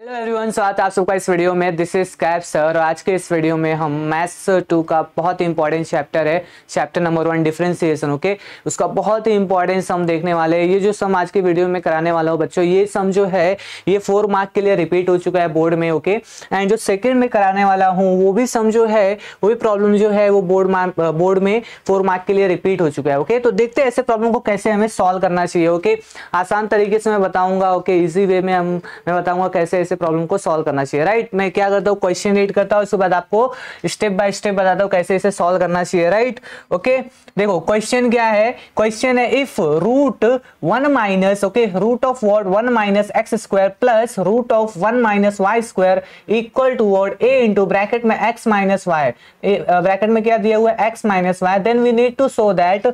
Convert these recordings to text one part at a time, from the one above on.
Hello everyone, स्वागत है आप सबका इस वीडियो में। दिस इज कैप सर और आज के इस वीडियो में हम मैथ्स 2 का बहुत ही इंपॉर्टेंट चैप्टर है, चैप्टर नंबर 1 डिफरेंशिएशन। ओके, उसका बहुत ही इंपॉर्टेंट सम देखने वाले हैं। ये जो सम आज के वीडियो में कराने वाला हूँ बच्चों, ये सम जो है ये 4 मार्क के लिए रिपीट हो चुका है बोर्ड में। ओके, एंड जो सेकेंड में कराने वाला हूँ वो भी सम जो है, वो भी प्रॉब्लम जो है वो बोर्ड में 4 मार्क के लिए रिपीट हो चुका है। ओके, तो देखते हैं ऐसे प्रॉब्लम को कैसे हमें सॉल्व करना चाहिए। ओके, आसान तरीके से मैं बताऊंगा। ओके, इजी वे में मैं बताऊंगा कैसे प्रॉब्लम को सॉल्व करना चाहिए। राइट, मैं क्या करता हूँ, क्वेश्चन रीड करता हूँ, उसके बाद आपको स्टेप बाय स्टेप बताता हूँ कैसे इसे सॉल्व करना चाहिए। राइट, ओके, देखो क्वेश्चन क्या है। क्वेश्चन है if root 1 minus, okay, root of what 1 minus x square plus root of 1 minus Y square equal to what a into bracket में एक्स माइनस वाई, ब्रैकेट में क्या दिया हुआ है x minus y, then we need to show that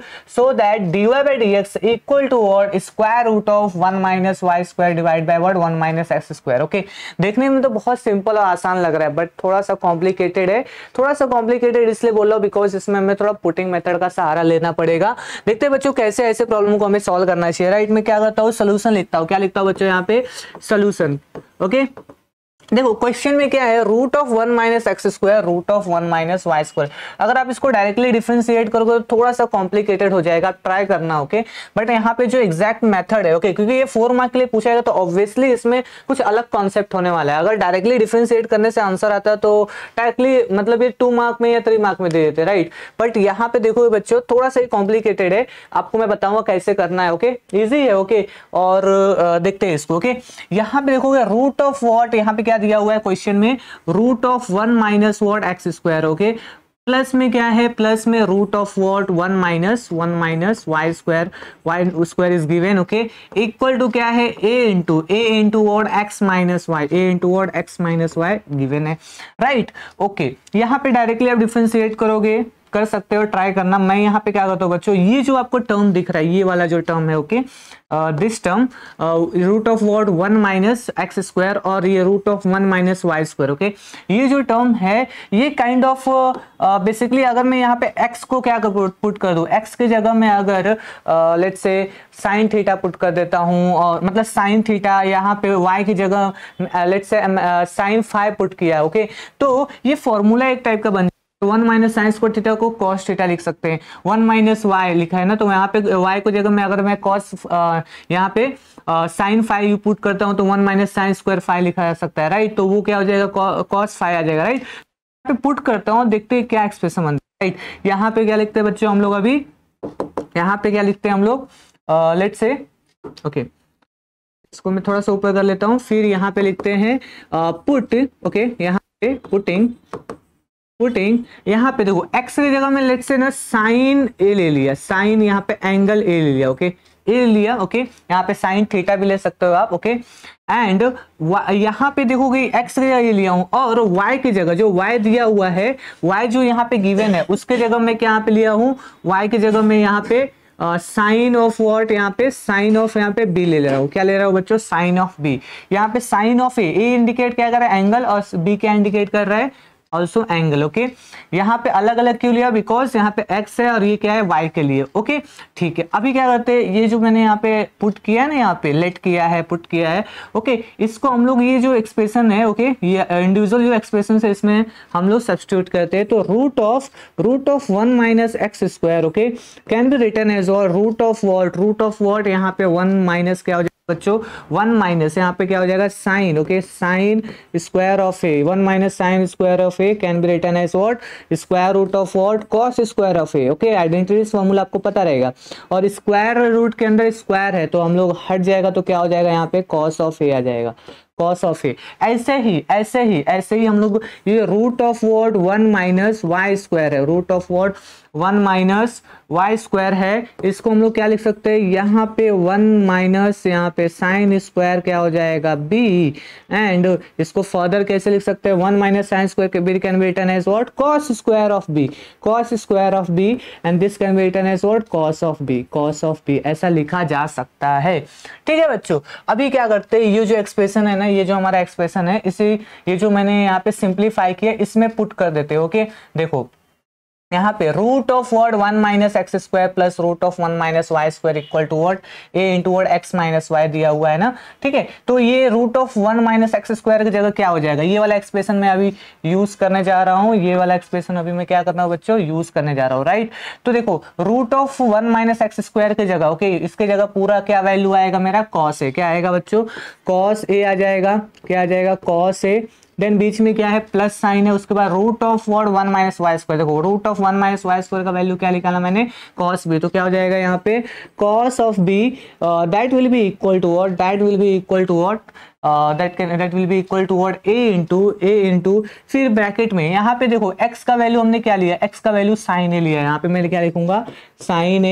dy by dx equal to what square root of 1 minus Y square divide by what 1 minus x square. Okay, देखने में तो बहुत simple और आसान लग रहा है बट थोड़ा सा कॉम्प्लिकेटेड है। थोड़ा सा कॉम्प्लिकेटेड इसलिए बोल रहा हूं बिकॉज इसमें हमें थोड़ा पुटिंग मेथड का सहारा लेना पड़ेगा। देखते हैं बच्चों कैसे ऐसे प्रॉब्लम को हमें सॉल्व करना चाहिए। राइट, मैं क्या करता हूँ, सोल्यूशन लिखता हूँ। क्या लिखता हूँ बच्चों यहाँ पे, सोल्यूशन। ओके, देखो क्वेश्चन में क्या है, root of 1 minus x square root of 1 minus Y square. अगर आप इसको डायरेक्टली डिफरेंशिएट करोगे तो थोड़ा सा कॉम्प्लिकेटेड हो जाएगा, ट्राई करना। ओके, बट यहाँ पे जो एग्जैक्ट मेथड है, ओके, क्योंकि ये 4 मार्क के लिए पूछा जाएगा तो ऑब्वियसली इसमें कुछ अलग कॉन्सेप्ट होने वाला है। अगर डायरेक्टली डिफरेंशिएट करने से आंसर आता है तो डायरेक्टली मतलब ये 2 मार्क में या 3 मार्क में दे देते, राइट। बट यहाँ पे देखो बच्चों थोड़ा सा कॉम्प्लिकेटेड है, आपको मैं बताऊंगा कैसे करना है। ओके, इजी है। ओके, और देखते हैं इसको। ओके, यहाँ पे देखोगे रूट ऑफ व्हाट, यहाँ पे क्या दिया हुआ है क्वेश्चन में, root of 1 minus what x square. Okay, plus में क्या है, प्लस में root of what 1 minus Y square, Y square is given. Okay, equal to क्या है, A into what X minus Y, A into what X minus Y given है। Right, okay, यहाँ पे directly आप डिफरेंशिएट करोगे, कर सकते हो, ट्राई करना। मैं यहाँ पे क्या करता हूँ बच्चों, ये जो आपको टर्म दिख रहा है, ये वाला जो टर्म है, okay, this term root of what 1 minus x square और ये root of 1 minus Y square. Okay, ये जो टर्म है ये काइंड ऑफ बेसिकली अगर मैं यहाँ पे x को क्या पुट कर दूं, x की जगह में अगर let's say sine theta put कर देता हूँ, और मतलब साइन थीटा, यहाँ पे y की जगह लेट्स से साइन 5 पुट किया। ओके, तो ये फॉर्मूला एक टाइप का बन 1 माइनस साइन स्क्वायर थीटा को कॉस थीटा लिख सकते हैं। 1 माइनस वाई लिखा है ना, तो यहाँ पे y को जगह में अगर मैं कॉस यहाँ पे साइन 5 पुट करता हूँ तो 1 माइनस साइन स्क्वायर 5 लिखा जा सकता है। राइट, तो वो क्या हो जाएगा, कॉस 5 आ जाएगा। राइट, यहाँ पे पुट करता हूँ, देखते हैं क्या एक्सप्रेशन बनता है। राइट, यहाँ पे क्या लिखते हैं बच्चों हम लोग, अभी यहाँ पे क्या लिखते हैं हम लोग, लेट्स से, ओके, इसको मैं थोड़ा सा ऊपर कर लेता हूँ, फिर यहाँ पे लिखते हैं पुट। ओके, यहाँ पे पुटिंग यहाँ पे देखो x की जगह में लेट्स से ना साइन ए ले लिया, साइन यहाँ पे एंगल ए ले लिया। ओके, ए लिया। ओके, यहाँ पे साइन थीटा भी ले सकते हो आप। ओके, एंड यहाँ पे देखोगे x की जगह ये लिया हूं और y की जगह जो y दिया हुआ है, y जो यहाँ पे गिवन है उसके जगह में क्या यहाँ पे लिया हूँ, y की जगह में यहाँ पे साइन ऑफ व्हाट, यहाँ पे साइन ऑफ यहाँ पे b ले रहा हूँ। क्या ले रहा हूँ बच्चों, साइन ऑफ b। यहाँ पे साइन ऑफ ए इंडिकेट क्या कर रहा है, एंगल, और b क्या इंडिकेट कर रहा है, ऑल्सो एंगल। ओके, यहाँ पे अलग अलग क्यों लिया, बिकॉज यहाँ पे x है और ये क्या है y के लिए। ओके, ठीक है, अभी क्या करते हैं, ये जो मैंने यहाँ पे पुट किया है ना, यहाँ पे लेट किया है, पुट किया है। ओके, इसको हम लोग ये जो एक्सप्रेशन है, ओके, ये इंडिविजुअल जो एक्सप्रेशन है इसमें हम लोग सब्स्टिट्यूट करते हैं। तो root of 1 minus x square, okay, can be written as और रूट ऑफ व्हाट यहाँ पे 1 माइनस क्या हो जाएगा बच्चों, 1 माइनस यहाँ पे क्या हो जाएगा, sine. Okay, sine square of a, 1 minus sine square of a can be written as what, square root of what, cos square of a. Okay, identity formula आपको पता रहेगा, और स्क्वायर रूट के अंदर स्क्वायर है तो हम लोग हट जाएगा तो क्या हो जाएगा, यहाँ पे कॉस ऑफ ए आ जाएगा, कॉस ऑफ ए। ऐसे ही हम लोग ये root of what 1 minus Y square है, root of what 1 minus Y square है, इसको हम लोग क्या लिख सकते हैं, यहाँ पे 1 माइनस यहाँ पे साइन स्क्वायर क्या हो जाएगा b, एंड इसको फर्दर कैसे लिख सकते हैं, 1 माइनस साइन स्क्वायर के b can be written as what, cos square of b, and this can be written as what, cos of b, ऐसा लिखा जा सकता है। ठीक है बच्चों, अभी क्या करते हैं, ये जो एक्सप्रेशन है ना, ये जो हमारा एक्सप्रेशन है, इसी ये जो मैंने यहाँ पे सिंप्लीफाई किया इसमें पुट कर देते हैं। ओके, देखो यहाँ पे root of word 1 minus x square plus root of 1 minus Y square equal to what a into what x minus y दिया हुआ है ना, ठीक है। तो ये root of 1 minus x square की जगह क्या हो जाएगा, ये वाला एक्सप्रेशन मैं अभी यूज करने जा रहा हूँ, ये वाला एक्सप्रेशन अभी मैं क्या करना हूँ बच्चों, यूज करने जा रहा हूँ, राइट। तो देखो root of 1 minus x square की जगह, ओके, इसके जगह पूरा क्या वैल्यू आएगा मेरा, कॉस ए, क्या आएगा बच्चों, कॉस ए आ जाएगा, क्या आ जाएगा, कॉस ए, देन बीच में क्या है, प्लस साइन है, उसके बाद root of word 1 minus Y square, देखो root of 1 minus Y square का वैल्यू क्या निकाला मैंने, कॉस बी, तो क्या हो जाएगा यहाँ पे, cos of b that will be equal to what, that will be equal to what, that will be equal to what, a into फिर ब्रैकेट में यहाँ पे देखो x का वैल्यू हमने क्या लिया, x का वैल्यू साइन ए लिया है, यहाँ पे मैं क्या लिखूंगा, साइन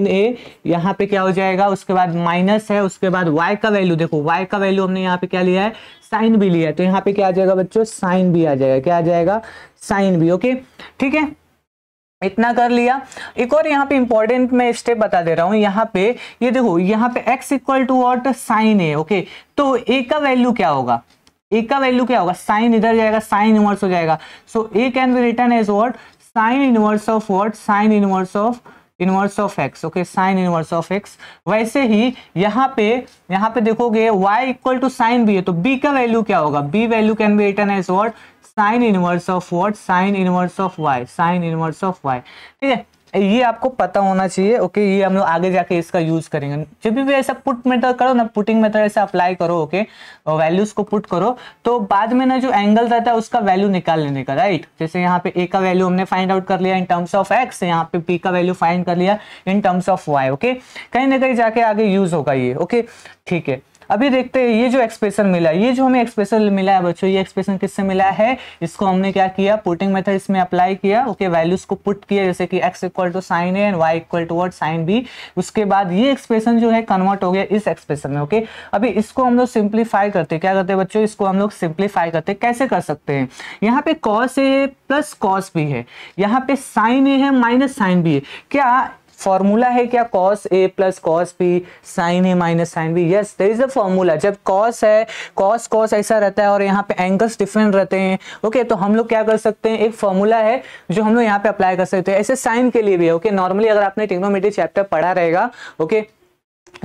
ए, यहाँ पे क्या हो जाएगा, उसके बाद माइनस है, उसके बाद y का वैल्यू, देखो y का वैल्यू हमने यहाँ पे क्या लिया है, साइन भी लिया है, तो यहाँ पे क्या आ जाएगा बच्चों, साइन भी आ जाएगा, क्या आ जाएगा, साइन भी, ओके, ठीक है। इतना कर लिया। एक और यहाँ पे इंपॉर्टेंट मैं स्टेप बता दे रहा हूँ, यहाँ पे ये देखो, यहाँ पे x equal to what, sine a, okay, तो a का वैल्यू क्या होगा, a का वैल्यू क्या होगा, साइन इधर जाएगा, साइन इनवर्स हो जाएगा, so a can be written as what, sine inverse of what, sine inverse of x, okay, sine inverse of x। वैसे ही यहाँ पे देखोगे y equal to sine b है, तो b का वैल्यू क्या होगा, b value can be written as what, sine inverse of what, sine inverse of y, sine inverse of y, ठीक है। ये आपको पता होना चाहिए, ओके, ये हम लोग आगे जाके इसका यूज करेंगे, जब भी ऐसा पुट मेथड करो ना, पुटिंग मेथड ऐसा अप्लाई करो, ओके, वैल्यूज को पुट करो, तो बाद में ना जो एंगल रहता है उसका वैल्यू निकाल लेने का, राइट। जैसे यहाँ पे a का वैल्यू हमने फाइंड आउट कर लिया इन टर्म्स ऑफ x, यहाँ पे p का वैल्यू फाइंड कर लिया इन टर्म्स ऑफ y, ओके, कहीं ना कहीं जाके आगे यूज होगा ये, ओके, ठीक है। अभी देखते हैं ये जो एक्सप्रेशन मिला, ये जो हमें एक्सप्रेशन मिला है बच्चों, ये एक्सप्रेशन किससे मिला है, इसको हमने क्या किया, पुटिंग मेथड इसमें अप्लाई किया, ओके, वैल्यूज को पुट किया, जैसे कि x equal to sine a and y equal to what, sine b, उसके बाद ये एक्सप्रेशन जो है कन्वर्ट हो गया इस एक्सप्रेशन में, ओके। अभी इसको हम लोग सिंप्लीफाई करते हैं, क्या करते हैं बच्चों, इसको हम लोग सिंप्लीफाई करते हैं, कैसे कर सकते हैं, यहाँ पे cos a plus cos b है, यहाँ पे साइन ए है माइनस साइन बी है, क्या फॉर्मूला है क्या, cos a plus cos b sine a minus sine b, yes there is a formula. जब कॉस है, कॉस ऐसा रहता है और यहाँ पे एंगल्स डिफरेंट रहते हैं, ओके, तो हम लोग क्या कर सकते हैं, एक फॉर्मूला है जो हम लोग यहाँ पे अप्लाई कर सकते हैं, ऐसे साइन के लिए भी है, ओके। नॉर्मली अगर आपने ट्रिग्नोमेट्री चैप्टर पढ़ा रहेगा, ओके,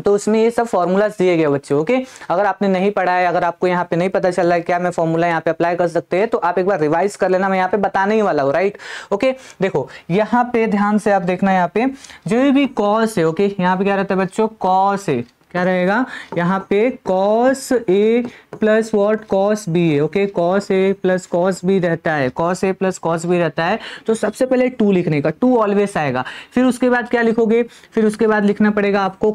तो उसमें ये सब फॉर्मूलाज दिए गए बच्चों, ओके। अगर आपने नहीं पढ़ा है, अगर आपको यहाँ पे नहीं पता चल रहा है क्या मैं फॉर्मूला यहाँ पे अप्लाई कर सकते हैं, तो आप एक बार रिवाइज कर लेना, मैं यहाँ पे बताने ही वाला हूँ, राइट, ओके। देखो यहाँ पे ध्यान से आप देखना, यहाँ पे जो भी कॉस है, ओके, यहाँ पे क्या रहता है बच्चों, कॉस है, क्या रहेगा यहाँ पे, cos a plus what, cos b है, okay, cos a plus cos b रहता है, cos a plus cos b रहता है, तो सबसे पहले 2 लिखने का, 2 ऑलवेज आएगा, फिर उसके बाद क्या लिखोगे, फिर उसके बाद लिखना पड़ेगा आपको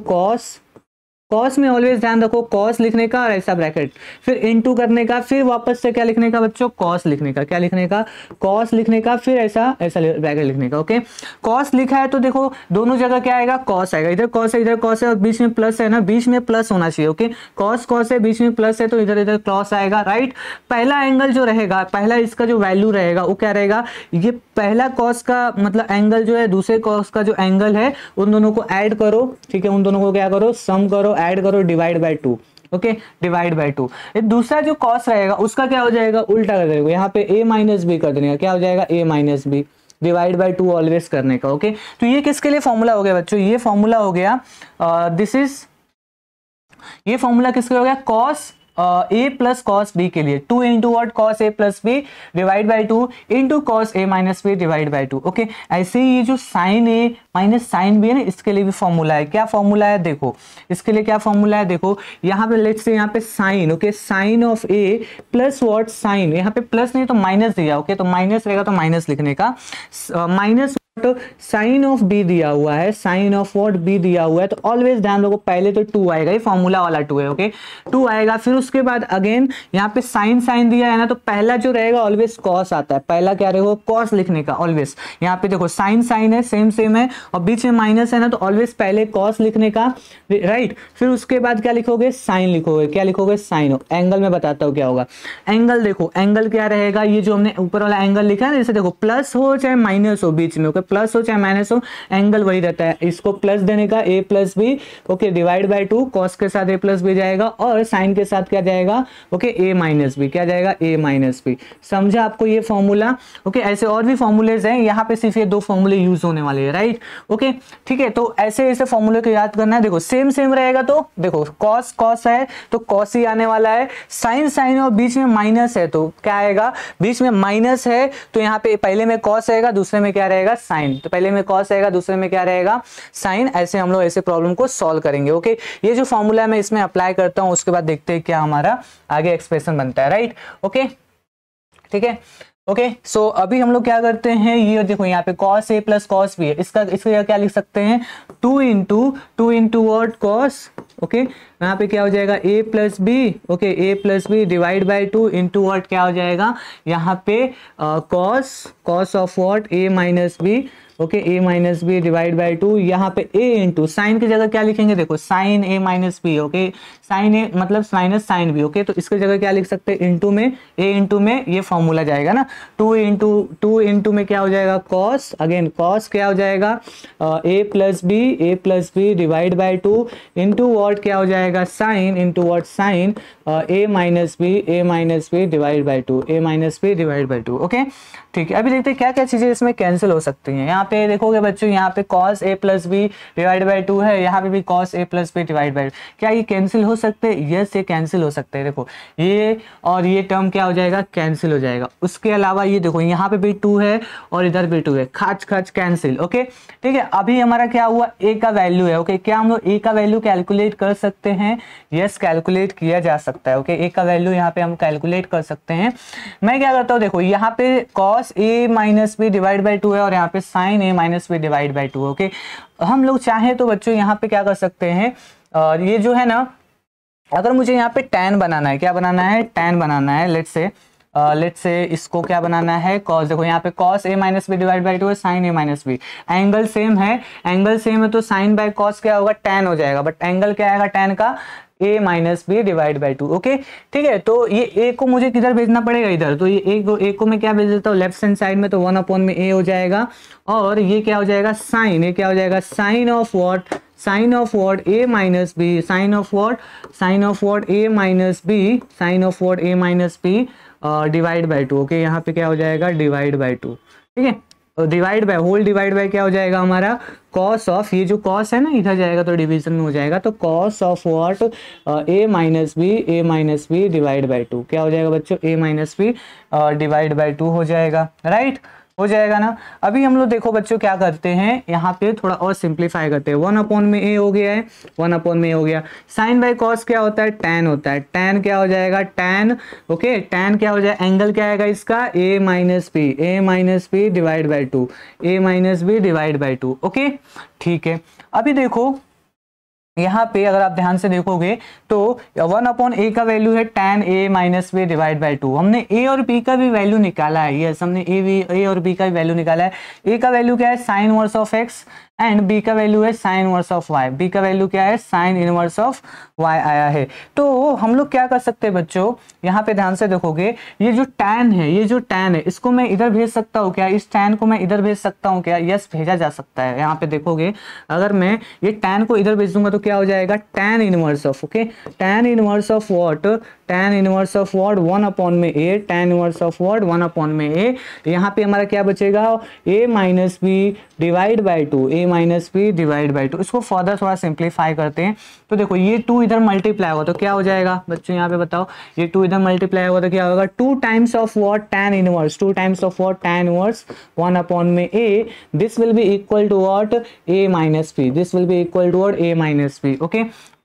कॉस में ऑलवेज ध्यान रखो, कॉस लिखने का और ऐसा ब्रैकेट, फिर इनटू करने का, फिर वापस से क्या लिखने का बच्चों, कॉस लिखने का, क्या लिखने का, कॉस लिखने का, फिर ऐसा ब्रैकेट लिखने का, ओके। कॉस लिखा है तो देखो दोनों जगह क्या आएगा, कॉस आएगा, इधर कॉस है, इधर कॉस है, और बीच में प्लस है ना, बीच में प्लस होना चाहिए, ओके, कॉस है, बीच में प्लस है, तो इधर कॉस आएगा, राइट। पहला एंगल जो रहेगा, पहला इसका जो वैल्यू रहेगा वो क्या रहेगा, ये पहला कॉस का मतलब एंगल जो है, दूसरे कॉस का जो एंगल है, उन दोनों को ऐड करो, ठीक है, उन दोनों को क्या करो, सम करो, ऐड करो, divide by 2, okay, divide by 2। दूसरा जो कॉस रहेगा उसका क्या हो जाएगा, उल्टा कर देगा, यहाँ पे a माइनस बी कर देने का, क्या हो जाएगा, a minus b, divide by 2 always करने का, ओके। तो ये किसके लिए फॉर्मूला हो गया बच्चों, ये फॉर्मूला हो गया ये फॉर्मूला किसके हो गया, cos a plus cos b के लिए, 2 into what, cos a plus b divide by 2 into cos a minus b divide by 2, okay. ऐसे ही ये जो sine a minus sine b है ना, इसके लिए भी फॉर्मूला है, क्या फॉर्मूला है देखो, इसके लिए क्या फॉर्मूला है देखो, यहाँ पे लेट्स से यहाँ पे sine, okay, sine of a plus what, sine, यहाँ पे प्लस नहीं तो माइनस दिया, ओके, तो माइनस रहेगा तो माइनस लिखने का, माइनस साइन ऑफ बी दिया हुआ है, साइन ऑफ व्हाट बी दिया हुआ है, तो ऑलवेज ध्यान रखो पहले तो 2 आएगा, ये फॉर्मूला वाला 2 है, ओके, 2 आएगा, फिर उसके बाद अगेन यहाँ पे साइन दिया है ना, तो पहला जो रहेगा ऑलवेज कॉस आता है, पहला क्या रहेगा, कॉस लिखने का ऑलवेज, यहाँ पे देखो साइन है, सेम है, और बीच में माइनस है ना, तो ऑलवेज पहले कॉस लिखने का, राइट। फिर उसके बाद क्या लिखोगे, साइन लिखोगे। क्या लिखोगे, साइन। एंगल में बताता हूँ क्या होगा। एंगल देखो, एंगल क्या रहेगा, ये जो हमने ऊपर वाला एंगल लिखा है ना, जैसे देखो प्लस हो चाहे माइनस हो बीच में, ओके, प्लस हो चाहे माइनस हो, एंगल वही रहता है। इसको प्लस देने का a plus b, okay, divide by 2, cos के साथ a प्लस बी जाएगा और साइन के साथ क्या जाएगा, ओके, a माइनस बी। क्या जाएगा, a माइनस बी। समझा आपको ये फॉर्मूला, ओके। ऐसे और भी फॉर्मूलेज हैं, यहाँ पे सिर्फ ये दो फॉर्मूले यूज होने वाले हैं, राइट, ओके, ठीक है। तो ऐसे ऐसे फॉर्मूले को याद करना है। देखो सेम सेम रहेगा तो देखो कॉस कॉस है तो कॉस ही आने वाला है, साइन साइन और बीच में माइनस है तो क्या आएगा, बीच में माइनस है तो यहाँ पे पहले में कॉस आएगा, दूसरे में क्या रहेगा, साइन। तो पहले में कॉस आएगा, दूसरे में क्या रहेगा, साइन। ऐसे हम लोग ऐसे प्रॉब्लम को सॉल्व करेंगे, ओके। ये जो फॉर्मूला मैं इसमें अप्लाई करता हूँ, उसके बाद देखते हैं क्या हमारा आगे एक्सप्रेशन बनता है, राइट, ओके, ठीक है, ओके। सो अभी हम लोग क्या करते हैं, ये देखो यहाँ पे cos a plus cos b है, इसका क्या लिख सकते हैं, 2 इंटू वर्ड कॉस, ओके। यहाँ पे क्या हो जाएगा, a plus b, okay, a plus b divide by 2 into what क्या हो जाएगा, यहाँ पे cos of what, a minus b, okay, a minus b divide by 2, यहाँ पे a इंटू साइन की जगह क्या लिखेंगे, देखो sine a minus b, okay, sine a मतलब माइनस साइन बी, ओके। तो इसकी जगह क्या लिख सकते हैं, इंटू में, a इंटू में ये फॉर्मूला जाएगा ना, 2 इंटू में क्या हो जाएगा, कॉस, अगेन कॉस क्या हो जाएगा, a plus b divide by 2 into what क्या हो जाएगा, sine into what sine, a minus b divide by 2, a minus b divide by 2, okay, ठीक है। अभी देखते हैं क्या क्या चीजें इसमें कैंसिल हो सकती हैं। यहाँ पे देखोगे बच्चों, यहाँ पे cos a plus b divide by 2 है, यहाँ पे भी cos a plus b divide by, क्या ये कैंसिल हो सकते हैं, यस ये कैंसिल हो सकते हैं। देखो ये और ये टर्म क्या हो जाएगा, कैंसिल हो जाएगा। उसके अलावा ये देखो यहाँ पे भी 2 है और इधर भी 2 है, खाच खाच कैंसिल, ओके, ठीक है। अभी हमारा क्या हुआ, a का वैल्यू है, ओके। क्या हम लोग a का वैल्यू कैलकुलेट कर सकते हैं, यस कैलकुलेट किया जा सकता है, ओके। a का वैल्यू यहाँ पे हम कैलकुलेट कर सकते हैं। मैं क्या करता हूँ, देखो यहाँ पे cos a minus b divide by 2 है और यहाँ पे sin a minus b divide by 2, okay. हम लोग चाहें तो बच्चों यहाँ पे क्या कर सकते हैं, ये जो है ना, अगर मुझे यहाँ पे tan बनाना है, क्या बनाना है, tan बनाना है, लेट्स से इसको क्या बनाना है, cos, देखो यहाँ पे cos a minus b divide by 2 है, sin a minus b, angle same है तो sin बाई cos क्या होगा, tan हो जाएगा, बट एंगल क्या आएगा tan का, a minus b divide by 2, okay, ठीक है। तो ये a को मुझे किधर भेजना पड़ेगा, इधर। तो ये a को मैं क्या भेज देता हूँ, लेफ्ट हैंड साइड में, तो 1 अपॉन में a हो जाएगा। और ये क्या हो जाएगा, साइन, ये क्या हो जाएगा, sine of what, sine of what, a minus b, sine of what, a minus b, sine of what, a minus b divide by 2, okay. यहाँ पे क्या हो जाएगा, डिवाइड बाई 2, ठीक है। Divide by, whole divide by क्या हो जाएगा हमारा, कॉस ऑफ, ये जो कॉस है ना इधर जाएगा तो डिवीजन में हो जाएगा, तो cos of what, a minus b divide by 2, क्या हो जाएगा बच्चों, a minus b divide by 2 हो जाएगा, राइट, हो जाएगा ना। अभी हम लोग देखो बच्चों क्या करते हैं, यहाँ पे थोड़ा और सिंप्लीफाई करते हैं। 1 अपॉन में a हो गया है, 1 अपॉन में a हो गया। साइन बाई कॉस क्या होता है, tan होता है, tan क्या हो जाएगा, tan, ओके, tan क्या हो जाएगा, एंगल क्या आएगा इसका, a minus b divide by 2, a minus b divide by 2, okay, ठीक है। अभी देखो यहाँ पे अगर आप ध्यान से देखोगे तो 1 अपॉन a का वैल्यू है tan a minus b divide by 2। हमने a और b का भी वैल्यू निकाला है, यस, हमने a और b का भी वैल्यू निकाला है। a का वैल्यू क्या है, sine inverse of x, and b का वैल्यू है sine inverse of y, b का वैल्यू क्या है, साइन इनवर्स ऑफ y आया है। तो हम लोग क्या कर सकते हैं बच्चों, यहाँ पे ध्यान से देखोगे, ये जो tan है, इसको मैं इधर भेज सकता हूँ क्या, इस tan को मैं इधर भेज सकता हूँ क्या, यस भेजा जा सकता है। यहाँ पे देखोगे अगर मैं ये tan को इधर भेज दूंगा तो क्या हो जाएगा, tan inverse of, okay, tan inverse of what, tan inverse of what, 1 upon में a, tan inverse of what, 1 upon में a। यहाँ पे हमारा क्या बचेगा, a minus b divide by 2, a minus b divide by 2। इसको फर्दर थोड़ा simplify करते हैं तो देखो ये 2 इधर मल्टीप्लाई होगा तो क्या हो जाएगा बच्चों, यहाँ पे बताओ, ये 2 इधर मल्टीप्लाई होगा तो क्या होगा, 2 times of what, tan inverse, 2 times of what, tan inverse 1 upon में a, this will be equal to what, a minus b, this will be equal to what, a minus b, okay,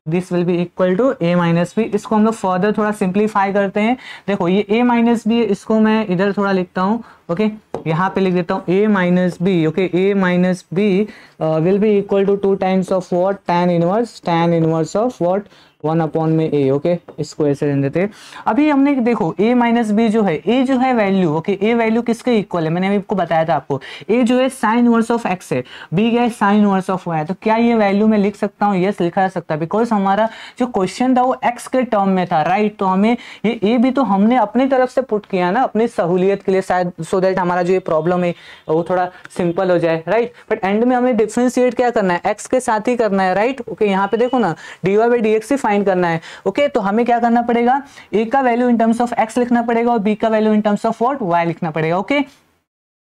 this will be equal to a minus b. इसको हम लोग further थोड़ा simplify करते हैं। देखो ये a minus B है, इसको मैं इधर थोड़ा लिखता हूँ, ओके, यहाँ पे लिख देता हूँ a minus b, okay, a minus b will be equal to 2 times of what, tan inverse of what, 1 upon में a, ओके, इसको ऐसे रहने देते हैं। अभी हमने देखो a माइनस बी जो है, a जो है वैल्यू, ओके, a वैल्यू किसके इक्वल है, मैंने अभी आपको बताया था आपको, a जो है साइन इनवर्स ऑफ x है, b क्या है साइन इनवर्स ऑफ y है। तो क्या ये वैल्यू मैं लिख सकता हूँ? यस, लिखा जा सकता है, बिकॉज हमारा जो क्वेश्चन था वो x के टर्म में था, राइट। तो हमें ये a भी तो हमने अपनी तरफ से पुट किया ना, अपनी सहूलियत के लिए शायद, सो दैट हमारा जो ये प्रॉब्लम है वो थोड़ा सिंपल हो जाए, राइट। बट एंड में हमें डिफरेंशिएट क्या करना है, x के साथ ही करना है, राइट। ओके, यहाँ पे देखो ना dy by dx he find करना है, ओके। तो हमें क्या करना पड़ेगा, a का value in terms of x लिखना पड़ेगा और b का value in terms of what, y लिखना पड़ेगा, ओके,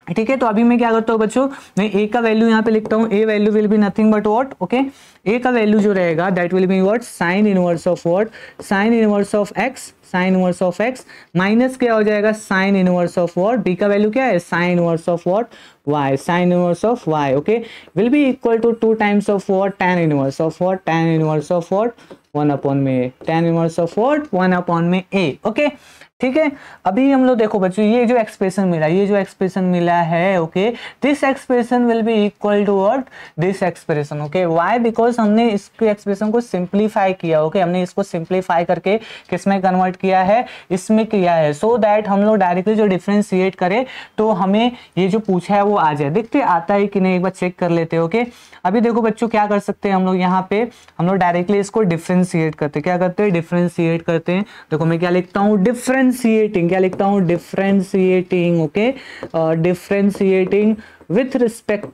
ठीक है। तो अभी मैं क्या करता हूँ बच्चों, मैं a का वैल्यू यहाँ पे लिखता हूँ, a value will be nothing but what, okay, a का वैल्यू जो रहेगा that will be what, sine inverse of what, sine inverse of x, sine inverse of x minus क्या हो जाएगा, sine inverse of what, b का value क्या है, sine inverse of what, y, sine inverse of y, okay, will be equal to 2 times of what, tan inverse of what, tan inverse of what, 1 upon में a, tan inverse of what, 1 upon में a, okay, ठीक है। अभी हम लोग देखो बच्चों, ये जो एक्सप्रेशन मिला, ये जो एक्सप्रेशन मिला है, okay, this expression will be equal to what, this expression, okay, why, because हमने इसके एक्सप्रेशन को सिंप्लीफाई किया, ओके, हमने इसको सिंप्लीफाई करके किसमें कन्वर्ट किया है, इसमें किया है, सो दैट हम लोग डायरेक्टली जो डिफरेंशिएट करें तो हमें ये जो पूछा है वो आ जाए। देखते आता है कि नहीं, एक बार चेक कर लेते हैं, ओके। अभी देखो बच्चों क्या कर सकते हैं हम लोग, यहाँ पे हम लोग डायरेक्टली इसको डिफरेंशिएट करते हैं, क्या करते हैं, डिफरेंशिएट करते हैं। देखो मैं क्या लिखता हूँ, डिफरेंशिएटिंग, क्या लिखता हूँ, differentiating, okay, differentiating with respect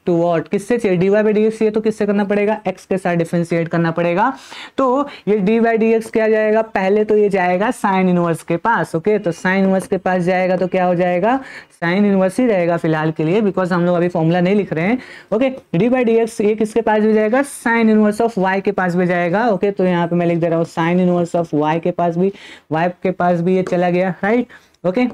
to what, किससे चाहिए, dy बाई dx चाहिए तो किससे करना पड़ेगा, x के साथ डिफरेंशिएट करना पड़ेगा। तो ये dy बाई dx क्या जाएगा, पहले तो ये जाएगा साइन इनवर्स के पास, ओके, तो साइन इनवर्स के पास जाएगा तो क्या हो जाएगा, साइन इनवर्स ही रहेगा फिलहाल के लिए, बिकॉज हम लोग अभी फॉर्मूला नहीं लिख रहे हैं, ओके। dy बाई dx ये किसके पास भी जाएगा, साइन इनवर्स ऑफ y के पास भी जाएगा, ओके। तो यहाँ पे मैं लिख दे रहा हूँ साइन इनवर्स ऑफ y के पास भी, y के पास भी ये चला गया, राइट, ओके।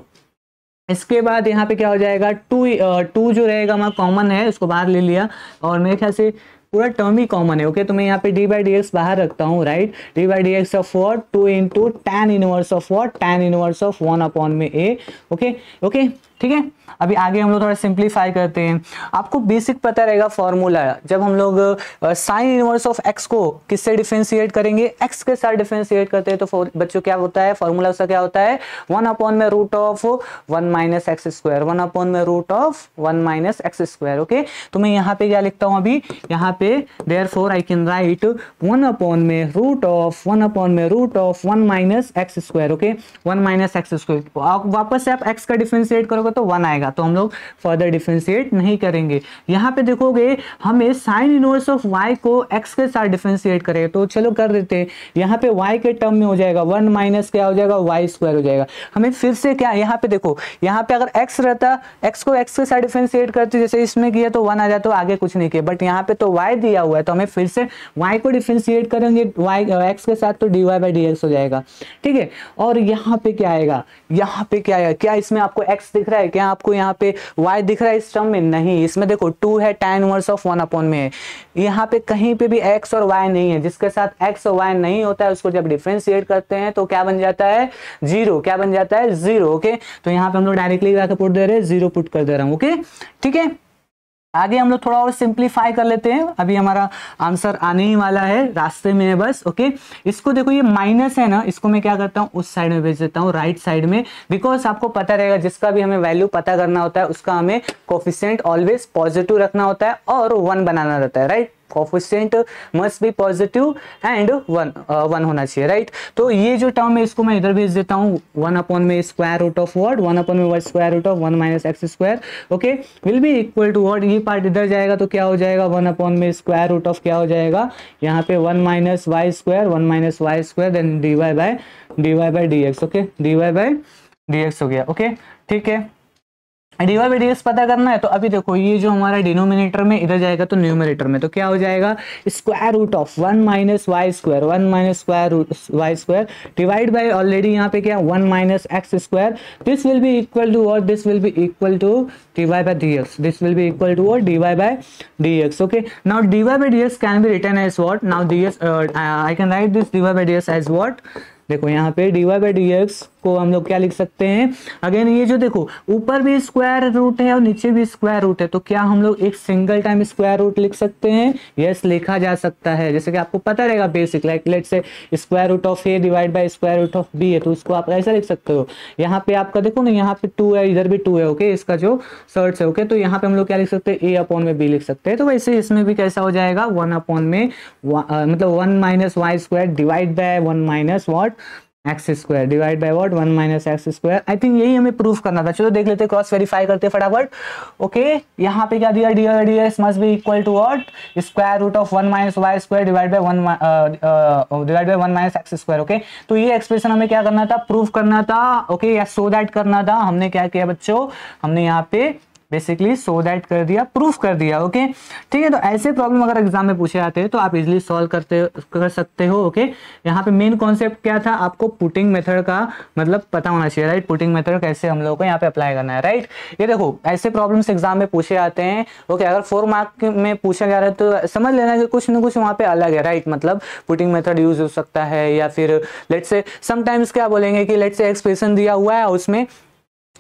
इसके बाद यहाँ पे क्या हो जाएगा, टू जो रहेगा हमारा कॉमन है, उसको बाहर ले लिया और मेरे ख्याल से पूरा टर्म ही कॉमन है, ओके। तो मैं यहाँ पे डी बाई डी एक्स बाहर रखता हूँ, right, D by d x of what, 2 into tan inverse of what, tan inverse of 1 upon में a, ओके, ओके, ठीक है। अभी आगे हम लोग थोड़ा सिंप्लीफाई करते हैं। आपको बेसिक पता रहेगा फॉर्मूला, जब हम लोग साइन इनवर्स ऑफ x को किससे डिफरेंशिएट करेंगे, x के साथ डिफरेंशिएट करते हैं तो बच्चों क्या होता है, फॉर्मूला उसका क्या होता है, 1 अपॉन में root of 1 minus x square, 1 upon में root of 1 minus x square, okay. तो मैं यहाँ पे क्या लिखता हूँ अभी, यहाँ पे therefore I can write 1 upon में रूट ऑफ 1 अपॉन में root of 1 minus x square, okay, 1 minus x square. वापस से आप x का डिफरेंशिएट करोगे तो 1 आएगा, तो हम लोग फर्दर डिफरेंशिएट नहीं करेंगे। यहाँ पे देखोगे हमें साइन इनवर्स ऑफ y को x के साथ डिफरेंशिएट करेंगे, तो चलो कर देते हैं। यहाँ पे y के टर्म में हो जाएगा 1 माइनस क्या हो जाएगा, y स्क्वायर हो जाएगा। हमें फिर से क्या, यहाँ पे देखो, यहाँ पे अगर x रहता, x को x के साथ डिफरेंशिएट करते जैसे इसमें किया तो 1 आ जाता, तो आगे कुछ नहीं किया, बट यहाँ पे तो y दिया हुआ है तो हमें फिर से y को डिफरेंशिएट करेंगे x के साथ, तो dy बाई dx हो जाएगा, ठीक है। और यहाँ पे क्या आएगा, यहाँ पे क्या आएगा, क्या इसमें आपको x दिख रहा है, क्या आपको यहाँ पे y दिख रहा है इस टर्म में, नहीं, इसमें देखो 2 है, tan इनवर्स ऑफ 1 अपॉन में है, यहाँ पे कहीं पे भी x और y नहीं है, जिसके साथ x और y नहीं होता है उसको जब डिफरेंशिएट करते हैं तो क्या बन जाता है, जीरो, क्या बन जाता है, जीरो, ओके। तो यहाँ पे हम लोग डायरेक्टली जाकर पुट दे रहे हैं, जीरो पुट कर दे रहा हूँ, ओके, ठीक है। आगे हम लोग थोड़ा और सिंप्लीफाई कर लेते हैं, अभी हमारा आंसर आने ही वाला है, रास्ते में है बस, ओके। इसको देखो ये माइनस है ना, इसको मैं क्या करता हूँ उस साइड में भेज देता हूँ, राइट साइड में, बिकॉज आपको पता रहेगा जिसका भी हमें वैल्यू पता करना होता है उसका हमें कोफिशिएंट ऑलवेज पॉजिटिव रखना होता है और 1 बनाना रहता है, right. Coefficient must be positive and 1 होना चाहिए, राइट। तो ये जो टर्म है इसको मैं इधर भेज देता हूँ, 1 अपॉन में square root of what, 1 upon में square root of 1 minus x square, okay, will be equal to what, ये पार्ट इधर जाएगा तो क्या हो जाएगा, 1 अपॉन में स्क्वायर रूट ऑफ क्या हो जाएगा, यहाँ पे 1 minus Y square, 1 minus Y square, then dy by dx, okay, dy by dx हो गया, ओके, ठीक है। dy बाई dx पता करना है तो अभी देखो ये जो हमारा डिनोमिनेटर में इधर जाएगा तो न्यूमरेटर में, तो क्या हो जाएगा, square root of 1 minus Y square, 1 minus square root y square divide by already यहाँ पे क्या 1 minus x square, this will be equal to और this will be equal to dy by dx, this will be equal to और dy by dx, okay. Now dy by dx can be written as what, now ds I can write this dy by dx as what, देखो यहाँ पे dy by d x को हम लोग क्या लिख सकते हैं, अगेन ये जो देखो ऊपर भी स्क्वायर रूट है और नीचे भी स्क्वायर रूट है, तो क्या हम लोग एक सिंगल टाइम स्क्वायर रूट लिख सकते हैं? यस, लिखा जा सकता है। जैसे कि आपको पता रहेगा basic, like let's say square root of a divide by square root of b है, तो इसको आप ऐसा लिख सकते हो। यहाँ पे आपका देखो ना, यहाँ पे 2 है, इधर भी 2 है, ओके, इसका जो सर्च है, ओके, तो यहाँ पे हम लोग क्या लिख सकते हैं, ए अपॉन में बी लिख सकते हैं। तो वैसे इसमें भी कैसा हो जाएगा, 1 अपॉन में मतलब 1 minus Y square divide by 1 minus what x square divide by what 1 minus x square. I think यही हमें प्रूफ करना था। चलो देख लेते हैं, क्रॉस वेरीफाई करते हैं फटाफट। ओके, यहाँ पे क्या दिया, this must be equal to what, square root of 1 minus Y square divide by 1 minus x square. Okay, तो ये एक्सप्रेशन हमें क्या करना था, प्रूफ करना था। ओके, या सो दैट करना था। हमने क्या किया बच्चों, हमने यहाँ पे बेसिकली सो दैट कर दिया, प्रूफ कर दिया। ओके, ठीक है। तो ऐसे प्रॉब्लम अगर एग्जाम में पूछे जाते हैं तो आप इजीली सॉल्व कर सकते हो। ओके, यहाँ पे मेन कॉन्सेप्ट क्या था, आपको पुटिंग मेथड का मतलब पता होना चाहिए, राइट। पुटिंग मेथड कैसे हम लोगों को यहाँ पे अप्लाई करना है, राइट। ये देखो ऐसे प्रॉब्लम्स एग्जाम में पूछे जाते हैं। ओके, अगर 4 मार्क में पूछा जा रहा है तो समझ लेना कि कुछ ना कुछ वहाँ पे अलग है, राइट। मतलब पुटिंग मेथड यूज हो सकता है, या फिर लेट्स से समटाइम्स क्या बोलेंगे कि लेट्स से एक्सप्रेशन दिया हुआ है, उसमें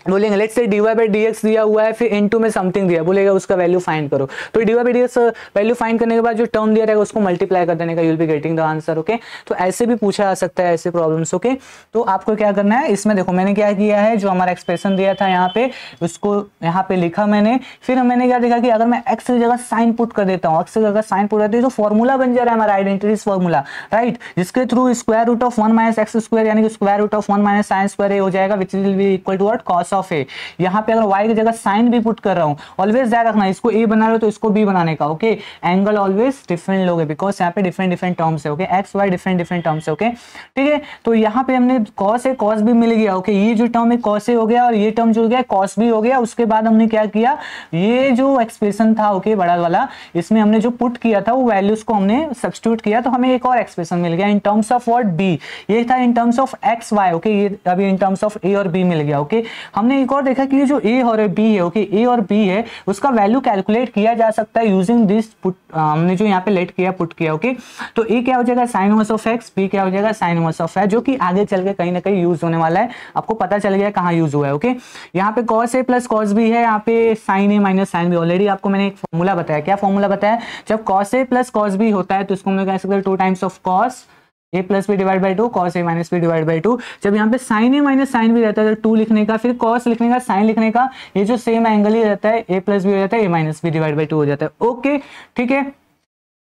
बोलेंगे let's say dy by d x दिया हुआ है, फिर इनटू में समथिंग दिया, बोलेगा उसका वैल्यू फाइंड करो। तो dy by d x value find करने के बाद जो टर्म दिया रहेगा उसको मल्टीप्लाई कर देने का, you will be getting the answer. Okay, तो ऐसे भी पूछा जा सकता है ऐसे प्रॉब्लम्स। ओके, तो आपको क्या करना है, इसमें देखो मैंने क्या किया है, जो हमारा एक्सप्रेशन दिया था यहाँ पे उसको यहाँ पे लिखा मैंने। फिर मैंने क्या देखा कि अगर मैं एक्स की जगह साइन पुट कर देता हूँ, एक्स की जगह साइन पुट करती है तो फॉर्मूला बन जा रहा है हमारा आइडेंटिटी फॉर्मूला, राइट, जिसके through square root of 1 minus x square यानी कि square root of 1 minus sine square हो जाएगा, which will be equal to what, cos of a. यहाँ पे अगर y की जगह साइन भी पुट कर रहा हूँ, ऑलवेज याद रखना, इसको a बना रहे हो तो इसको b बनाने का। ओके, एंगल ऑलवेज डिफरेंट लोगे, बिकॉज यहाँ पे डिफरेंट डिफरेंट टर्म्स है। Okay, x y different terms है। ओके, ठीक है। तो यहाँ पे हमने cos है cos भी मिल गया। ओके, ये जो टर्म है cos ए हो गया और ये टर्म जो गया cos भी हो गया। उसके बाद हमने क्या किया, ये जो एक्सप्रेशन था ओके बड़ा वाला, इसमें हमने जो पुट किया था वो वैल्यूज को हमने सब्स्टिट्यूट किया, तो हमें एक और एक्सप्रेशन मिल गया in terms of what b। ये था in terms of x y. Okay, ये अभी इन टर्म्स ऑफ a और b मिल गया। ओके, हमने एक और देखा कि ये जो a और b है, ओके, a और b है, उसका वैल्यू कैलकुलेट किया जा सकता है यूजिंग दिस पुट। हमने जो यहाँ पे लेट किया पुट किया। ओके, तो a क्या हो जाएगा sine inverse of x, b क्या हो जाएगा साइन इनवर्स ऑफ y, जो कि आगे चल के कहीं ना कहीं यूज होने वाला है। आपको पता चल गया कहाँ यूज हुआ है। ओके, यहाँ पे cos a plus cos b है, यहाँ पे sine a minus sine b। Already आपको मैंने एक फॉर्मूला बताया, क्या फॉर्मूला बताया, जब cos a plus cos b होता है तो इसको हम लोग कह सकते हैं 2 times of cos a plus b divide by 2 cos a minus b divide by 2। जब यहाँ पे sine a minus sine b रहता है तो 2 लिखने का, फिर cos लिखने का, साइन लिखने का, ये जो सेम एंगल ही रहता है a प्लस बी हो जाता है a minus b divide by 2 हो जाता है। ओके, ठीक है।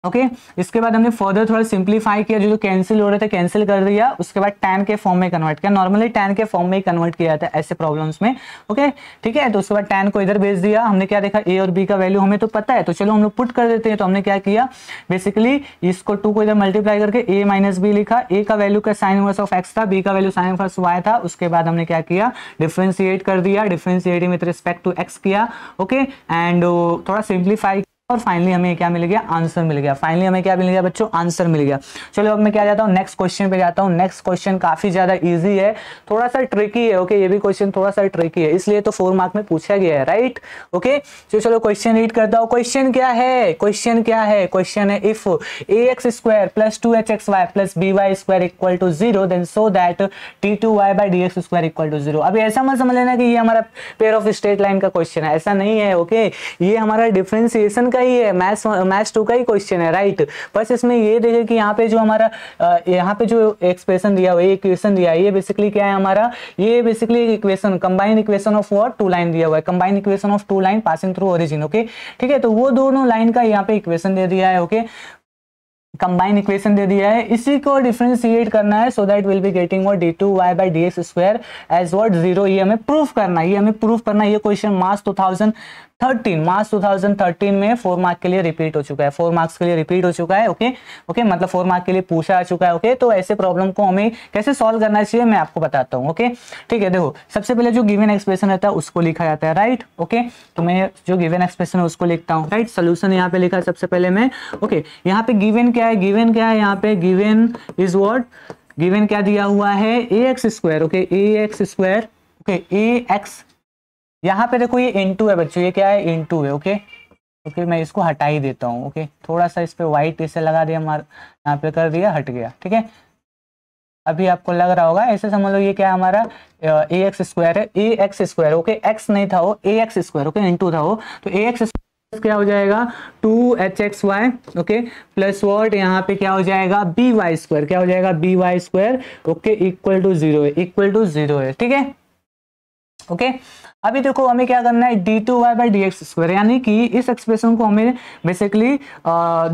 ओके, इसके बाद हमने फर्दर थोड़ा सिंप्लीफाई किया, जो कैंसिल हो रहे थे कैंसिल कर दिया, उसके बाद tan के फॉर्म में कन्वर्ट किया। नॉर्मली tan के फॉर्म में ही कन्वर्ट किया जाता है ऐसे प्रॉब्लम्स में। ओके, ठीक है। तो उसके बाद tan को इधर भेज दिया। हमने क्या देखा, a और b का वैल्यू हमें तो पता है, तो चलो हम लोग पुट कर देते हैं। तो हमने क्या किया, बेसिकली इसको 2 को इधर मल्टीप्लाई करके a माइनस बी लिखा। a का वैल्यू का साइन इनवर्स ऑफ x था, b का वैल्यू साइन इनवर्स y था। उसके बाद हमने क्या किया, डिफरेंशिएट कर दिया, differentiating with respect to x किया। ओके, एंड थोड़ा सिंप्लीफाई और फाइनली हमें क्या मिल गया, आंसर मिल गया। फाइनली हमें क्या मिल गया बच्चों, आंसर मिल गया। चलो अब मैं क्या जाता हूँ, नेक्स्ट क्वेश्चन पे जाता हूँ। नेक्स्ट क्वेश्चन काफी ज्यादा इजी है, थोड़ा सा ट्रिकी है। ओके, ये भी क्वेश्चन थोड़ा सा ट्रिकी है, इसलिए तो 4 मार्क में पूछा गया है, राइट। ओके, तो चलो क्वेश्चन रीड करता हूँ। क्वेश्चन क्या है, क्वेश्चन क्या है, क्वेश्चन है if ax square plus 2hxy plus by square equal to 0 then so that t2y by dx square equal to 0। अभी ऐसा मत समझ लेना कि ये हमारा पेयर ऑफ स्ट्रेट लाइन का क्वेश्चन है, ऐसा नहीं है। ओके, ये हमारा डिफरेंशिएशन का ही है, मैथ्स 2 का ही क्वेश्चन है, राइट। बस इसमें ये देखें कि यहाँ पे जो हमारा यहाँ पे जो एक्सप्रेशन दिया हुआ है, इक्वेशन दिया है, ये बेसिकली क्या है हमारा, ये basically equation combine equation of what 2 line दिया हुआ है, combine equation of 2 line passing through origin. Okay, ठीक है। तो वो दोनों लाइन का यहाँ पे इक्वेशन दे दिया है। ओके, कंबाइन इक्वेशन दे दिया है, इसी को डिफरेंशिएट करना है, so that will be getting what d2y by dx square as what 0। ये हमें प्रूफ करना है, ये हमें प्रूफ करना है। ये क्वेश्चन मार्च 2013 में 4 मार्क के लिए रिपीट हो चुका है, 4 मार्क्स के लिए रिपीट हो चुका है। ओके ओके, मतलब 4 मार्क के लिए पूछा आ चुका है। ओके, तो ऐसे प्रॉब्लम को हमें कैसे सॉल्व करना चाहिए मैं आपको बताता हूँ। ओके, ठीक है। देखो सबसे पहले जो गिवन एक्सप्रेशन रहता है उसको लिखा जाता है, राइट। ओके, तो मैं जो गिवन एक्सप्रेशन है उसको लिखता हूँ, राइट। सोल्यूशन यहाँ पे लिखा सबसे पहले मैं। ओके, यहाँ पे गिवन क्या है, गिवन क्या है, यहाँ पे गिवन इज व्हाट, गिवन क्या दिया हुआ है, ax square. Okay, ax square. Okay, ax, यहाँ पे देखो ये इनटू है बच्चों, ये क्या है, इनटू है। ओके ओके, मैं इसको हटा ही देता हूँ। ओके, थोड़ा सा इस पे व्हाइट इसे लगा दिया, यहाँ पे कर दिया, हट गया। ठीक है, अभी आपको लग रहा होगा, ऐसे समझ लो ये क्या है हमारा ए एक्स स्क्वायर है, a x square okay, x नहीं था वो, ए एक्स स्क्वायर ओके, इनटू था वो, तो ए एक्स क्या हो जाएगा 2hxy ओके, प्लस वॉट यहाँ पे क्या हो जाएगा बी वाई स्क्वायर, क्या हो जाएगा b y square okay, equal to zero है, इक्वल टू जीरो है, ठीक है ओके। अभी देखो हमें क्या करना है d2y by d x square, यानी कि इस एक्सप्रेशन को हमें बेसिकली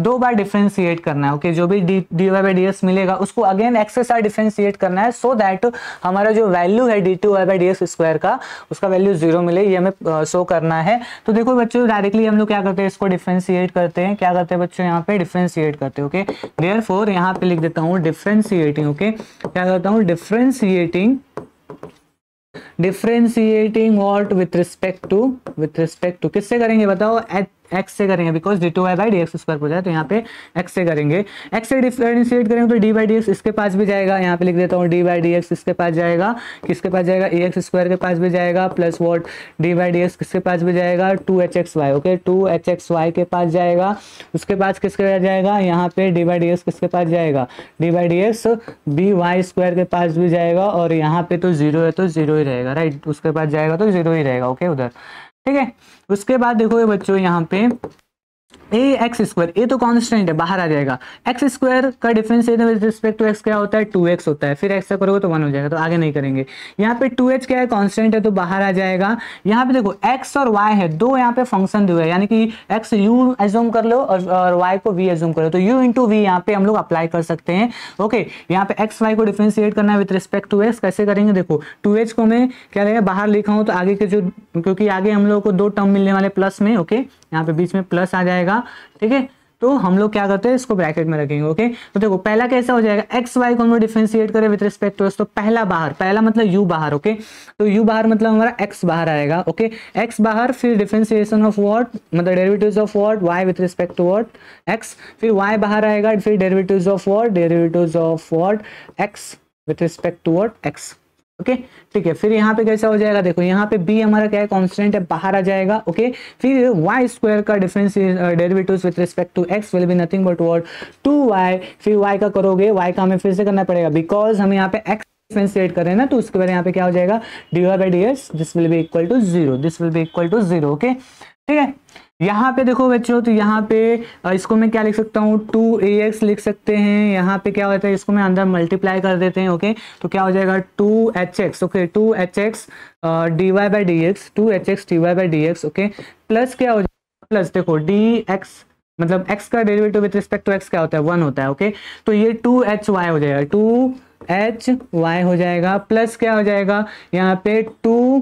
2 बार डिफरेंशिएट करना है ओके, जो भी dy बाई डी एक्स मिलेगा उसको अगेन x के साथ डिफरेंशिएट करना है, सो दैट हमारा जो वैल्यू है d2y by d x square का उसका वैल्यू 0 मिले, ये हमें शो करना है। तो देखो बच्चों डायरेक्टली हम लोग क्या करते हैं, इसको डिफरेंशिएट करते हैं, क्या करते हैं बच्चों यहाँ पे डिफरेंशिएट करते हैं ओके, देयरफॉर यहाँ पे लिख देता हूँ डिफरेंशिएटिंग ओके, क्या करता हूँ differentiating what with respect to किससे करेंगे बताओ, x से करेंगे, because d2y by d x square हो जाए, तो यहाँ पे x से करेंगे, x से डिफरेंशिएट करेंगे तो d बाई डी एक्स इसके पास भी जाएगा, यहाँ पे लिख देता हूँ d बाई डी एक्स इसके पास जाएगा, किसके पास जाएगा ए एक्स स्क्वायर के पास भी जाएगा, plus what d by d x किसके पास भी जाएगा 2hxy ओके, 2hxy के पास जाएगा, उसके पास किसके पास जाएगा, यहाँ पे d बाई डी एक्स किसके पास जाएगा, d by d x b y square के पास भी जाएगा, और यहाँ पे तो जीरो है तो जीरो ही रहेगा राइट, उसके पास जाएगा तो जीरो ही रहेगा ओके उधर, ठीक है। उसके बाद देखो बच्चों यहाँ पे ए एक्स स्क्वायर, ए तो कांस्टेंट है बाहर आ जाएगा, एक्स स्क्वायर का differentiate with respect to x क्या होता है 2x होता है, फिर एक्स से करोगे तो 1 हो जाएगा, तो आगे नहीं करेंगे। यहाँ पे 2h क्या है कांस्टेंट है तो बाहर आ जाएगा। यहाँ पे देखो x और y है, दो यहाँ पे फंक्शन दिए, यानी कि x u एज्यूम कर लो और y को v एज्यूम करो, तो u इंटू वी यहाँ पे हम लोग अप्लाई कर सकते हैं ओके। यहाँ पे x y को डिफरेंशिएट करना है विद रिस्पेक्ट टू x, कैसे करेंगे देखो 2h को मैं क्या लगेगा बाहर लिखा हूँ, तो आगे के जो, क्योंकि आगे हम लोग को दो टर्म मिलने वाले प्लस में ओके, यहाँ पे बीच में प्लस आ जाएगा, ठीक है। तो हम लोग क्या करते हैं इसको ब्रैकेट में रखेंगे ओके। तो देखो पहला कैसा हो जाएगा, एक्स वाई को हम लोग डिफरेंशिएट करें विद रिस्पेक्ट टू, तो पहला बाहर, पहला मतलब यू बाहर ओके, तो यू बाहर मतलब हमारा एक्स बाहर आएगा ओके, एक्स बाहर, फिर डिफरेंशिएशन ऑफ व्हाट मतलब derivatives of what y with respect to what x, फिर वाई बाहर आएगा, फिर derivatives of what x with respect to what x okay, ठीक है। फिर यहाँ पे कैसा हो जाएगा देखो, यहाँ पे b हमारा क्या है कांस्टेंट है बाहर आ जाएगा ओके, फिर y स्क्वायर का difference derivatives with respect to x will be nothing but what 2y, फिर y का करोगे, y का हमें फिर से करना पड़ेगा बिकॉज हम यहाँ पे x डिफरेंशिएट कर रहे हैं ना, तो उसके बाद यहाँ पे क्या हो जाएगा dy by dx, this will be equal to 0, this will be equal to 0 okay, ठीक है। यहाँ पे देखो बच्चों, तो यहाँ पे इसको मैं क्या लिख सकता हूँ 2ax लिख सकते हैं, यहाँ पे क्या होता है इसको मैं अंदर मल्टीप्लाई कर देते हैं ओके, तो क्या हो जाएगा 2hx okay, 2hx dy by dx, 2hx dy by dx okay, plus क्या हो जाएगा, प्लस देखो dx मतलब x का derivative with respect to x क्या होता है 1 होता है ओके, तो ये 2hy हो जाएगा, 2hy हो जाएगा, प्लस क्या हो जाएगा यहाँ पे 2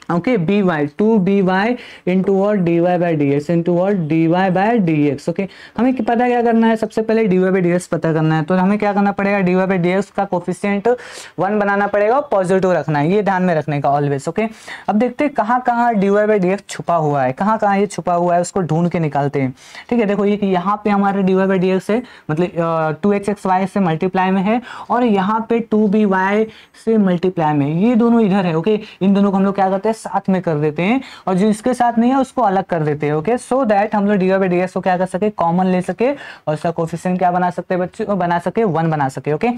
okay b y, 2by into what dy by d x into what dy by d x okay. हमें पता क्या करना है, सबसे पहले dy बाई डी एक्स पता करना है, तो हमें क्या करना पड़ेगा dy बाई डी एक्स का कोफिशिएंट 1 बनाना पड़ेगा और पॉजिटिव रखना है, ये ध्यान में रखने का ऑलवेज ओके। अब देखते हैं कहाँ कहाँ dy बाई डी एक्स छुपा हुआ है, कहाँ कहाँ ये छुपा हुआ है उसको ढूंढ के निकालते हैं, ठीक है। देखो ये कि यहाँ पे हमारे dy बाई डी एक्स है मतलब 2hxy से मल्टीप्लाई में है, और यहाँ पे 2by से मल्टीप्लाई में, ये दोनों इधर है ओके, इन दोनों को हम लोग क्या करते हैं साथ में कर देते हैं, और जो इसके साथ नहीं है उसको अलग कर देते हैं ओके, सो दैट हम लोग dy बाई डी एक्स को क्या कर सके कॉमन ले सके, और उसका कोफिशिएंट क्या बना सकते हैं बच्चों, बना सके 1 बना सके ओके,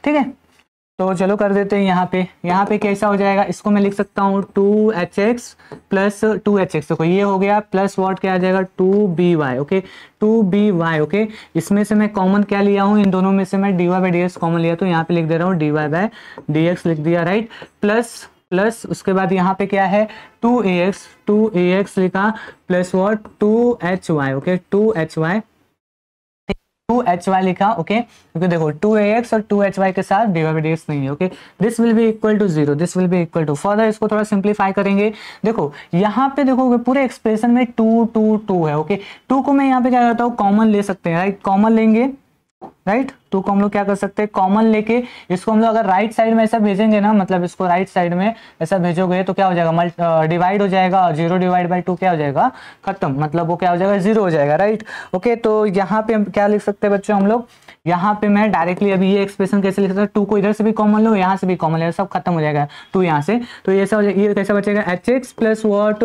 ठीक है। तो चलो कर देते हैं यहाँ पे कैसा हो जाएगा, इसको मैं लिख सकता हूँ 2hx प्लस 2hx, देखो ये हो गया, प्लस वॉट क्या आ जाएगा 2by ओके, 2by ओके। इसमें से मैं कॉमन क्या लिया हूँ, इन दोनों में से मैं dy by d x common लिया, तो यहाँ पे लिख दे रहा हूँ dy बाई डी एक्स लिख दिया राइट, प्लस उसके बाद यहाँ पे क्या है 2ax लिखा, plus what 2hy okay, 2hy लिखा ओके, क्योंकि देखो 2ax और 2hy के साथ dy बाई डी एक्स नहीं है okay, this will be equal to 0, this will be equal to, further इसको थोड़ा सिंप्लीफाई करेंगे। देखो यहाँ पे देखो पूरे एक्सप्रेशन में 2 है ओके, 2 को मैं यहाँ पे क्या करता हूँ कॉमन ले सकते हैं राइट, कॉमन लेंगे राइट, 2 को हम लोग क्या कर सकते हैं कॉमन लेके, इसको हम लोग अगर राइट साइड में ऐसा भेजेंगे ना, मतलब इसको राइट साइड में ऐसा भेजोगे तो क्या हो जाएगा डिवाइड हो जाएगा, 0 डिवाइड बाई 2 क्या हो जाएगा खत्म, मतलब वो क्या हो जाएगा 0 हो जाएगा राइट ओके। तो यहाँ पे हम क्या लिख सकते हैं बच्चों, हम लोग यहाँ पे मैं डायरेक्टली अभी ये एक्सप्रेशन कैसे लिख सकता हूँ, 2 को इधर से भी कॉमन लो, यहाँ से भी कॉमन ले, सब खत्म हो जाएगा 2 यहाँ से, तो ये सब ये कैसा बचेगा hx plus what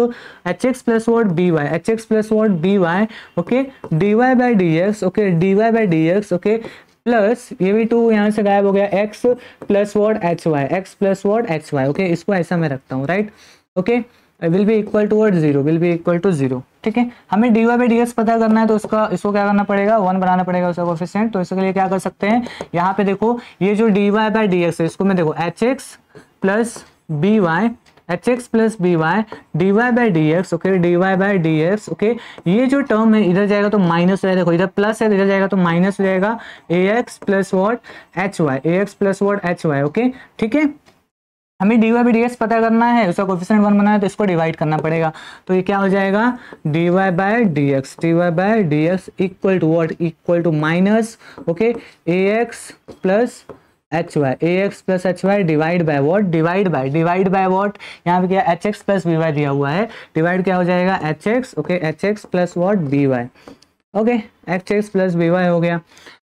by okay, dy by d x okay, dy by d x okay, plus ये भी 2 यहाँ से गायब हो गया, x plus what h y, x plus what h y. Okay, इसको ऐसा मैं रखता हूँ, right. Okay, will be equal to what 0, will be equal to 0। ठीक है, हमें dy बाई डी एक्स पता करना है, तो इसको क्या करना पड़ेगा, 1 बनाना पड़ेगा उसका कोफिशिएंट। तो इसके लिए क्या कर सकते हैं, यहाँ पे देखो ये जो dy बाई डी एक्स है, इसको मैं देखो h x plus b y, h x plus b y d y by d x. Okay, d y by d x. Okay, ये जो टर्म है इधर जाएगा तो माइनस हो जाएगा, देखो इधर प्लस है, इधर जाएगा तो माइनस हो जाएगा, a x plus what h y, a x plus what h y. Okay, ठीक है, हमें d y by d x पता करना है, उसका कोफिशिएंट 1 बनाना है, तो इसको डिवाइड करना पड़ेगा। तो ये क्या हो जाएगा, d y by d x, d y by d x equal to what, equal to minus, okay, a x plus h y, a x plus h y divide by what, divide by what, यहाँ पे क्या h x plus b y दिया हुआ है, divide क्या हो जाएगा h x, okay, h x plus what b y. Okay, h x plus b y हो गया।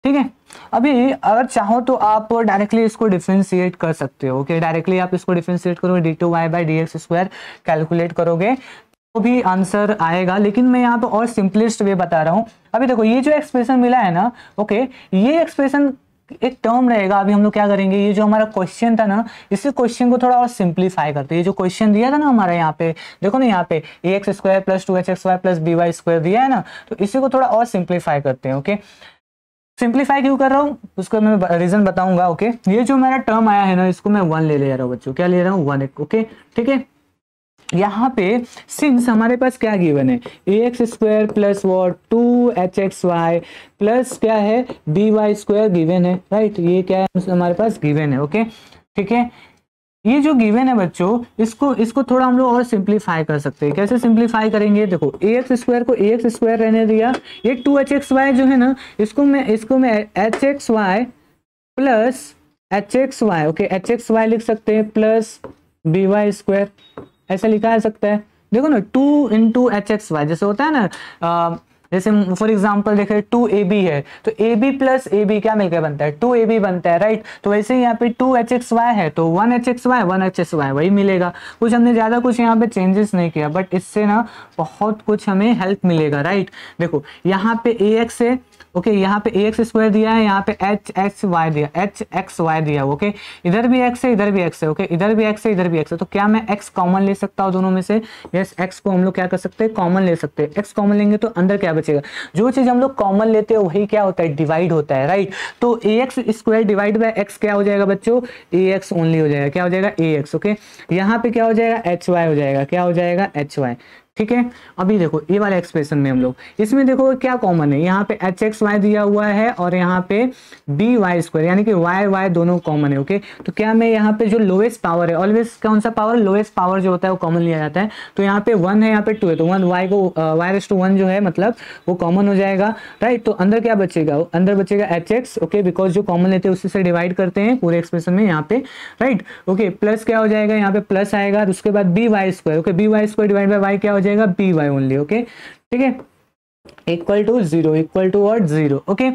ठीक है, अभी अगर चाहो तो आप डायरेक्टली इसको डिफरेंशिएट कर सकते हो। ओके, डायरेक्टली आप इसको डिफरेंशिएट करोगे, d two y by d x square calculate करोगे तो भी आंसर आएगा, लेकिन मैं यहाँ पे और सिंपलेस्ट वे बता रहा हूँ। अभी देखो ये जो एक्सप्रेशन मिला है ना, ओके, ये एक्सप्रेशन एक टर्म रहेगा। अभी हम लोग क्या करेंगे, ये जो हमारा क्वेश्चन था ना, इसी क्वेश्चन को थोड़ा और सिंप्लीफाई करते हैं। ये जो क्वेश्चन दिया था ना हमारा, यहाँ पे देखो ना, यहाँ पे a x square plus 2hxy plus b y square दिया है ना, तो इसी को थोड़ा और सिंप्लीफाई करते हैं। ओके, सिंप्लीफाई क्यों कर रहा हूँ उसको मैं रीजन बताऊंगा। ओके, ये जो मेरा टर्म आया है ना, इसको मैं 1 ले रहा हूँ बच्चों, क्या ले रहा हूँ 1। ओके, ठीक है, यहाँ पे सिंस हमारे पास क्या गिवन है, a x square plus what 2hxy plus क्या है बी वाई स्क्वायर गिवन है, राइट। ये क्या है हमारे पास गिवन है। ओके, ठीक है, ये जो गिवन है बच्चों, इसको थोड़ा हम लोग और सिंप्लीफाई कर सकते हैं। कैसे सिंप्लीफाई करेंगे, देखो ए एक्स स्क्वायर को ए एक्स स्क्वायर रहने दिया, ये 2hxy जो है ना, इसको मैं hxy plus hxy, okay, hxy लिख सकते हैं प्लस बी वाई स्क्वायर, ऐसा लिखा जा सकता है। देखो ना 2 इंटू hxy जैसे होता है ना, जैसे फॉर एग्जांपल देखें 2ab है, तो ab प्लस ab क्या मिलकर बनता है 2ab बनता है, राइट। तो वैसे ही यहाँ पे 2hxy है तो 1hxy वही मिलेगा। कुछ हमने ज्यादा कुछ यहाँ पे चेंजेस नहीं किया, बट इससे ना बहुत कुछ हमें हेल्प मिलेगा, राइट। देखो यहाँ पे ax है, ओके, यहाँ पे ए एक्स स्क्वायर दिया है, यहाँ पे एच एक्स वाई दिया, ओके, इधर भी x है, इधर भी x है, ओके, इधर भी x है, इधर भी x है, तो क्या मैं x कॉमन ले सकता हूँ दोनों में से, यस, x को हम लोग क्या कर सकते हैं, कॉमन ले सकते हैं। x कॉमन लेंगे तो अंदर क्या बचेगा, जो चीज हम लोग कॉमन लेते हैं वही क्या होता है, डिवाइड होता है, राइट। तो a x square divide by x क्या हो जाएगा बच्चों, ए एक्स ओनली हो जाएगा, क्या हो जाएगा ए एक्स, ओके। यहाँ पे क्या हो जाएगा एच वाई हो जाएगा, क्या हो जाएगा एच वाई, ठीक है। अभी देखो ये वाले एक्सप्रेशन में हम लोग इसमें देखो क्या कॉमन है, यहाँ पे एच एक्स वाई दिया हुआ है और यहाँ पे बी वाई स्क्वायर, यानी कि वाई वाई दोनों कॉमन है, ओके। तो क्या मैं यहाँ पे जो लोएस्ट पावर है, ऑलवेज कौन सा पावर, लोएस्ट पावर जो होता है वो कॉमन लिया जाता है। तो यहाँ पे 1 है, यहाँ पे 2 है, तो 1 वाई को y⁻1 जो है मतलब वो कॉमन हो जाएगा, राइट। तो अंदर क्या बचेगा, अंदर बचेगा एच एक्स, ओके, बिकॉज जो कॉमन लेते हैं उसी से डिवाइड करते हैं पूरे एक्सप्रेशन में यहाँ पे, राइट, ओके। प्लस क्या हो जाएगा, यहाँ पे प्लस आएगा, उसके बाद b y square, okay, b y square divide by y क्या हो जाएगा बी वाई ओनली, ओके, ठीक है, equal to 0, equal to what 0, okay,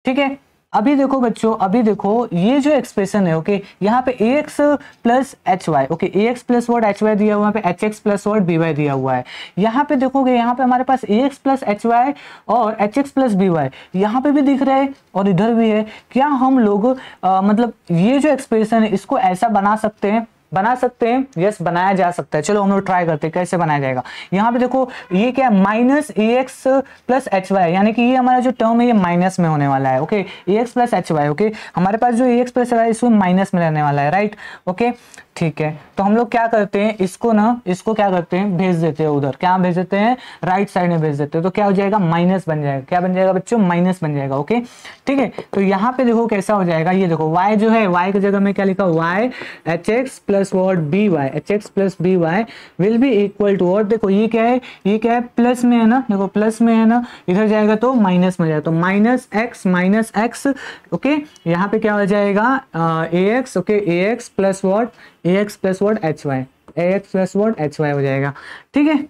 ठीक है। अभी देखो बच्चों, अभी देखो ये जो एक्सप्रेशन है, ओके, यहाँ पे a x plus h y, okay, a x plus what h y दिया हुआ है, h x plus what b y दिया हुआ है। यहाँ पे देखोगे, यहाँ पे हमारे पास a x plus h y और h x plus b y यहाँ पे भी दिख रहा है और इधर भी है। क्या हम लोग मतलब ये जो एक्सप्रेशन है इसको ऐसा बना सकते हैं, यस, बनाया जा सकता है। चलो हम लोग ट्राई करते हैं कैसे बनाया जाएगा। यहाँ पे देखो ये क्या है, minus a x plus h Y, यानी कि ये हमारा जो टर्म है ये माइनस में होने वाला है, okay, a x plus h y, okay, हमारे पास जो a x plus h y इसमें माइनस में रहने वाला है, राइट, ओके, ठीक है। तो हम लोग क्या करते हैं, इसको क्या करते हैं, भेज देते हैं उधर, क्या भेज देते हैं, राइट साइड में भेज देते हैं, तो क्या हो जाएगा माइनस बन जाएगा, क्या बन जाएगा बच्चों, माइनस बन जाएगा, ओके, ठीक है। तो यहाँ पे देखो कैसा हो जाएगा, ये देखो y जो है, y की जगह में क्या लिखा, y h x plus what b y, h x plus b y will be equal to what, देखो ये क्या है प्लस में है ना, देखो प्लस में है ना, इधर जाएगा तो माइनस में जाएगा, तो माइनस एक्स, ओके, यहाँ पे क्या हो जाएगा a x, okay, a x plus what, a x plus what h y, a x plus what h y हो जाएगा, ठीक है,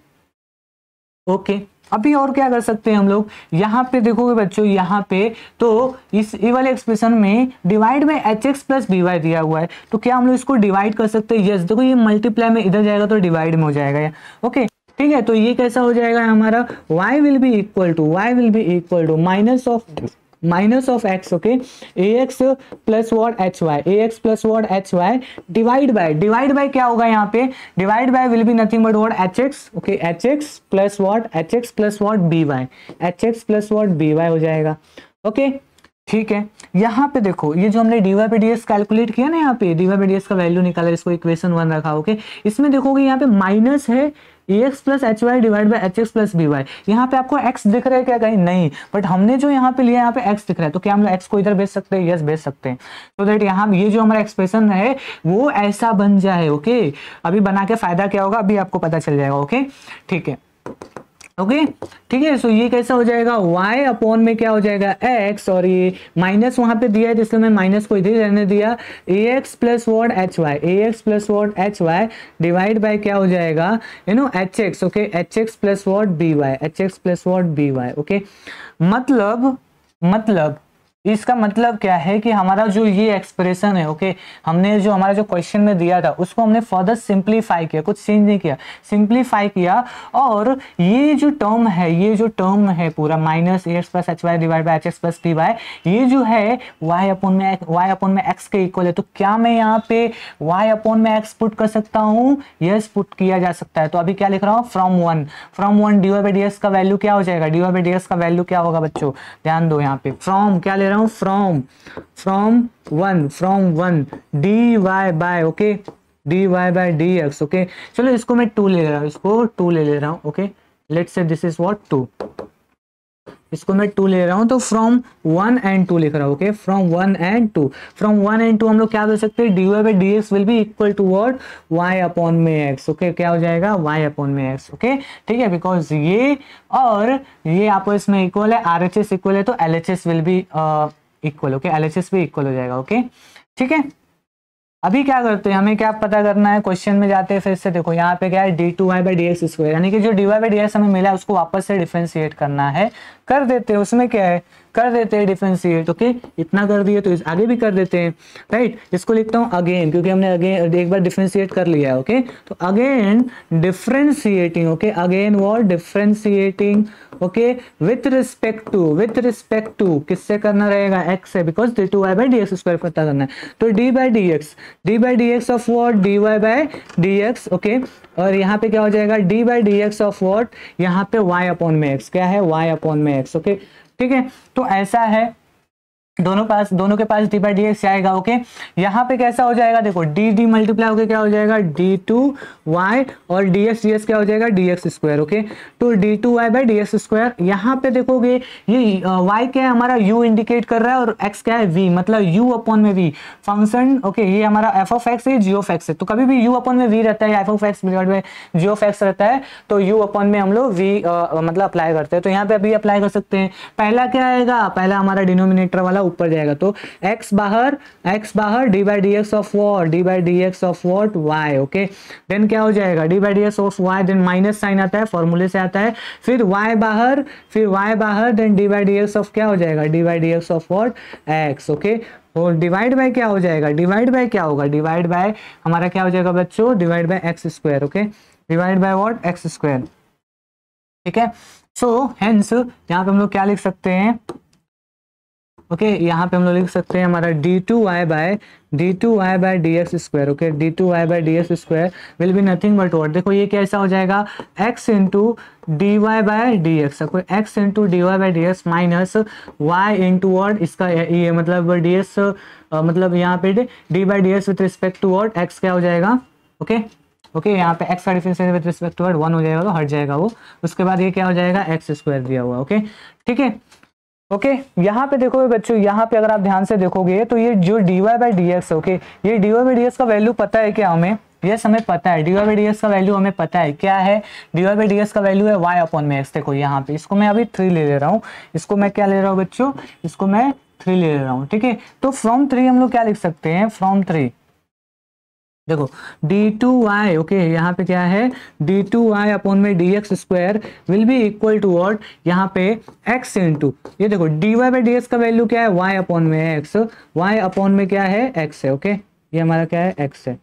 ओके। अभी और क्या कर सकते हैं हम लोग, यहाँ पे देखोगे बच्चों, यहाँ पे तो इस ये वाले एक्सप्रेशन में डिवाइड में h x plus b y दिया हुआ है, तो क्या हम लोग इसको डिवाइड कर सकते हैं, यस, देखो ये मल्टीप्लाई में इधर जाएगा तो डिवाइड में हो जाएगा, ओके, ठीक है। तो ये कैसा हो जाएगा हमारा y will be equal to minus of minus of x, okay, a x plus what h y, a x plus what h y divide by क्या होगा यहाँ पे, divide by will be nothing but what h x, okay, h x plus what b y, h x plus what b y हो जाएगा, okay, ठीक है। यहाँ पे देखो ये जो हमने dy by d x calculate किया ना, यहाँ पे डीवाई बाई डी एक्स का वैल्यू निकाला, इसको इक्वेशन 1 रखा, ओके, इसमें देखोगे यहाँ पे माइनस है a x plus h y divide by h x plus b y. यहाँ पे आपको एक्स दिख रहा है क्या, कहीं नहीं, बट हमने जो यहाँ पे लिया यहाँ पे एक्स दिख रहा है, तो क्या हम लोग एक्स को इधर भेज सकते हैं, यस भेज सकते हैं, तो दैट यहाँ ये जो हमारा एक्सप्रेशन है वो ऐसा बन जाए, ओके। अभी बना के फायदा क्या होगा अभी आपको पता चल जाएगा, ओके, ठीक है, ओके, ठीक है। सो ये कैसा हो जाएगा, y अपॉन में क्या हो जाएगा x, और ये माइनस वहां पे दिया है इसलिए मैं माइनस को इधर रहने दिया, ax plus what h y, ax plus what h y divide by क्या हो जाएगा, you know hx, okay, hx plus what b y, hx plus what b y, okay. मतलब इसका मतलब क्या है कि हमारा जो ये एक्सप्रेशन है, ओके, हमने जो हमारा जो क्वेश्चन में दिया था उसको हमने फर्दर सिंप्लीफाई किया, कुछ चेंज नहीं किया, सिंप्लीफाई किया, और ये जो टर्म है पूरा minus a x plus h y divide by h x plus b y, ये जो है y अपॉन में x के इक्वल है, तो क्या मैं यहाँ पे y अपॉन में x पुट कर सकता हूँ, यस पुट किया जा सकता है। तो अभी क्या लिख रहा हूँ, from one d y by d x का वैल्यू क्या हो जाएगा, d y by d x का वैल्यू क्या होगा बच्चों, ध्यान दो यहाँ पे, फ्रॉम क्या ले रहा हूं, from one d y by, okay, d y by d x, okay. चलो इसको मैं 2 ले रहा हूं, इसको 2 ले रहा हूं, okay, let's say this is what 2, इसको मैं 2 ले रहा हूं, तो फ्रॉम 1 and 2 लिख रहा हूं, okay, from 1 and 2, from 1 and 2 हम लोग क्या बोल सकते हैं, d y by d x will be equal to what, y upon में x, ओके, क्या हो जाएगा, y अपॉन में x, ओके, ठीक है, बिकॉज ये और ये आपस में इक्वल है, RHS इक्वल है, तो LHS will be equal, okay, LHS भी इक्वल हो जाएगा, ओके, ठीक है। अभी क्या करते हैं, हमें क्या पता करना है, क्वेश्चन में जाते हैं फिर से, देखो यहाँ पे क्या है, d two y by d x square, यानी कि जो d y by d x हमें मिला है उसको वापस से डिफरेंशिएट करना है, कर देते हैं, उसमें क्या है, कर देते हैं डिफरेंशिएट, ओके, इतना कर दिए तो इस आगे भी कर देते हैं, राइट। इसको लिखता हूँ अगेन, क्योंकि हमने अगेन एक बार डिफरेंशिएट कर लिया है, ओके, तो अगेन डिफरेंशिएटिंग, ओके, अगेन वो differentiating, okay, with respect to किससे करना रहेगा, एक्स से, because d two y by d x square पता करना है, तो d by d x of what, d y by d x, okay, और यहाँ पे क्या हो जाएगा, d by d x of what, यहाँ पे y अपॉन में x, क्या है, y अपॉन में x, ओके, ठीक है। तो ऐसा है, दोनों के पास डी बाई डी एक्स आएगा, ओके। यहाँ पे कैसा हो जाएगा, देखो डी मल्टीप्लाई होकर क्या हो जाएगा, डी टू वाई, और डी एक्स क्या हो जाएगा, डी एक्स स्क्वायर, ओके, तो d two y by d x square. यहाँ पे देखोगे ये वाई क्या है हमारा, यू इंडिकेट कर रहा है, और एक्स क्या है, वी, मतलब यू अपॉन में वी फंक्शन, ओके, ये हमारा एफ ऑफ एक्स है, जी ऑफ एक्स है, तो कभी भी यू अपॉन में वी रहता है, f of x divide by g of x रहता है, तो यू अपॉन में हम लोग वी मतलब अप्लाई करते हैं, तो यहाँ पे अभी अप्लाई कर सकते हैं। पहला क्या आएगा, पहला हमारा डिनोमिनेटर वाला ऊपर जाएगा, तो x बाहर d by d x of what, d by d x of what y, okay, then क्या हो जाएगा, d by d x of y, then minus sign आता है, फॉर्मूले से आता है, फिर y बाहर, then d by d x of क्या हो जाएगा, d by d x of what x, okay, और डिवाइड बाय क्या हो जाएगा, डिवाइड बाय क्या होगा, डिवाइड बाय हमारा क्या हो जाएगा बच्चों, divide by x square, okay, divide by what, x square, ठीक है। सो हेंस यहाँ पे हम लोग क्या लिख सकते हैं, ओके, यहाँ पे हम लोग लिख सकते हैं हमारा d two y by d x square, okay, d two y by d x square will be nothing but what, देखो ये कैसा हो जाएगा, x into d y by d x, x into d y by d x minus y into what, इसका ये मतलब d x मतलब यहाँ पे d by d x with respect to what, x क्या हो जाएगा, ओके, ओके, यहाँ पे x का डिफरेंशियल विद रिस्पेक्ट टू 1 हो जाएगा, तो हट जाएगा वो, उसके बाद ये क्या हो जाएगा, एक्स स्क्वायर दिया हुआ, ओके, ठीक है, ओके। यहाँ पे देखोगे बच्चों, यहाँ पे अगर आप ध्यान से देखोगे तो ये जो d y by d x, okay, ये d y by d x का वैल्यू पता है क्या हमें, यस हमें पता है, d y by d x का वैल्यू हमें पता है, क्या है, d y by d x का वैल्यू है y अपॉन में x, देखो यहाँ पे, इसको मैं अभी 3 ले रहा हूँ, इसको मैं क्या ले रहा हूँ बच्चों, इसको मैं 3 ले रहा हूँ, ठीक है। तो फ्रॉम 3 हम लोग क्या लिख सकते हैं, फ्रॉम 3 देखो डी टू वाई, ओके, यहाँ पे क्या है, डी टू वाई अपॉन में d x square will be equal to what, यहाँ पे एक्स इंटू, ये देखो d y by d x का वैल्यू क्या है, वाई अपॉन में एक्स, वाई अपॉन में क्या है, एक्स है, ओके, ये हमारा क्या है, एक्स है,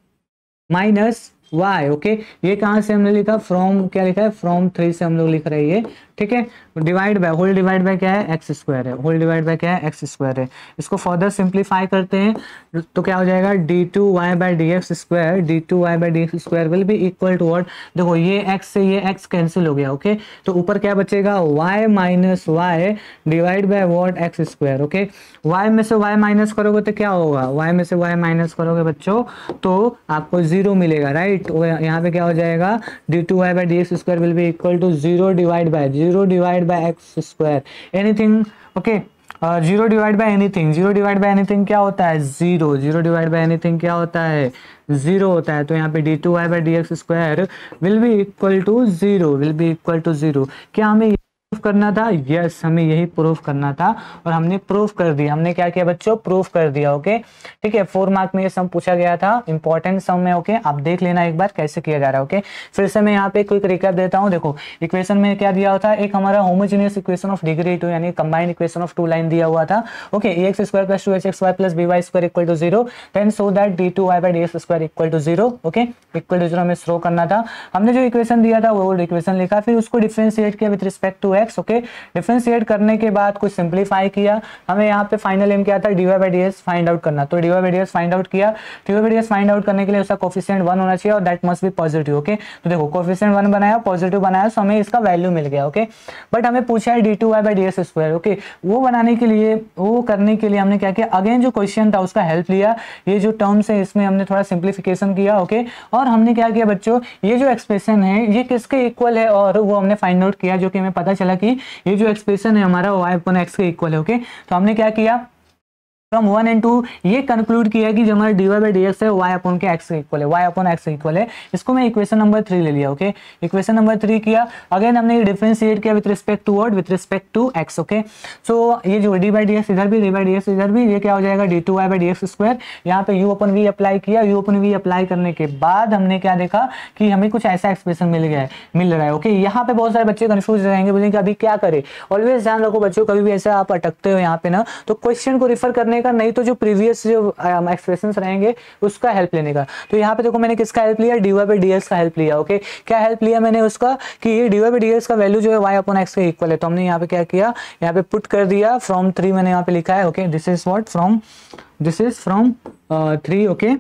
माइनस y, ओके। ये कहाँ से हमने लिखा, फ्रॉम क्या लिखा है, फ्रॉम 3 से हम लोग लिख रहे हैं, ठीक है। Divide by, whole divide by क्या है, एक्स स्क्वायर है, होल डिवाइड बाय क्या है, एक्स स्क्वायर है। इसको फर्दर सिंप्लीफाई करते हैं तो क्या हो जाएगा, d2y by d x square, d2y by d x square will be equal to what, देखो ये x से ये x कैंसिल हो गया, ओके। तो ऊपर क्या बचेगा, y minus y divide by what, x square, okay. y में से y माइनस करोगे तो क्या होगा, y में से y माइनस करोगे बच्चों तो आपको 0 मिलेगा, राइट। यहाँ पे क्या हो जाएगा, d2y by d x square will be equal to 0 divide by x square, anything, okay. 0 divide by anything, 0 divide by anything क्या होता है, 0, 0 डिवाइड बाय एनीथिंग क्या होता है, 0 होता है। तो यहाँ पे d2y by d x square will be equal to 0, will be equal to 0। क्या हमें प्रूफ करना था, यस हमें यही प्रूफ करना था और हमने प्रूफ कर दिया। हमने क्या किया बच्चों, प्रूफ कर दिया, ओके, ठीक है। 4 मार्क में ये सम पूछा गया था, इंपॉर्टेंट सम है, ओके। आप देख लेना एक बार कैसे किया जा रहा है, ओके। फिर से मैं यहाँ पे क्विक रिकैप देता हूँ। देखो इक्वेशन में क्या दिया होता है, एक हमारा होमोजेनियस इक्वेशन ऑफ डिग्री 2 यानी कंबाइंड इक्वेशन ऑफ 2 लाइन दिया हुआ था, okay. ax square plus 2hxy plus by square equal to 0, then so that d2y by d x square equal to 0, okay, equal to 0 हमें show करना था। हमने जो equation दिया था वो इक्वेशन लिखा, फिर उसको डिफरेंशिएट किया with respect to x, okay. Differentiate करने के बाद कुछ सिंप्लीफाई किया, हमें यहाँ पे फाइनल एम क्या था, dy by d x find out करना। तो dy by d x find out किया, dy by d x find out करने के लिए उसका कोफिशिएंट 1 होना चाहिए और that must be positive, okay. तो देखो कोफिशिएंट 1 बनाया, पॉजिटिव बनाया, सो हमें इसका वैल्यू मिल गया, ओके। बट हमें पूछा है d2y by d x square, okay. वो बनाने के लिए, वो करने के लिए हमने क्या किया, अगेन जो क्वेश्चन था उसका हेल्प लिया, ये जो टर्म्स है इसमें हमने थोड़ा सिंप्लीफिकेशन किया, ओके। और हमने क्या किया बच्चों, ये जो एक्सप्रेशन है ये किसके इक्वल है और वो हमने फाइंड आउट किया, जो कि हमें पता चला कि ये जो एक्सप्रेशन है हमारा y अपॉन x के इक्वल है, ओके। तो हमने क्या किया, फ्रॉम 1 एंड 2 ये कंक्लूड किया कि जो हमारा dy बाई डी एक्स है y अपॉन के x के इक्वल है, y अपॉन x के इक्वल है। इसको मैं इक्वेशन नंबर 3 ले लिया, ओके। इक्वेशन नंबर 3 किया, अगेन हमने डिफरेंशिएट किया with respect to what, with respect to x, okay. So ये जो dy बाई डी एक्स इधर भी, dy बाई डी एक्स इधर भी, ये क्या हो जाएगा d2y by d x square. यहाँ पे u अपॉन v अप्लाई किया, u अपॉन v अप्लाई करने के बाद हमने क्या देखा कि हमें कुछ ऐसा एक्सप्रेशन मिल रहा है, ओके। यहाँ पे बहुत सारे बच्चे कंफ्यूज रहेंगे, बोलेंगे अभी क्या करें। ऑलवेज ध्यान रखो बच्चों, कभी भी ऐसा आप अटकते हो यहाँ पे ना, तो क्वेश्चन को रिफर करने का, नहीं तो जो प्रीवियस जो एक्सप्रेशंस रहेंगे उसका हेल्प लेने का। तो यहाँ पे देखो मैंने किसका हेल्प लिया, dy बाई डी एक्स का हेल्प लिया, ओके। क्या हेल्प लिया मैंने उसका कि ये dy बाई डी एक्स का वैल्यू जो है y अपॉन x के इक्वल है। तो हमने यहाँ पे क्या किया, यहाँ पे पुट कर दिया, फ्रॉम 3 मैंने यहाँ पे लिखा है, okay. This is what, this is from 3, okay,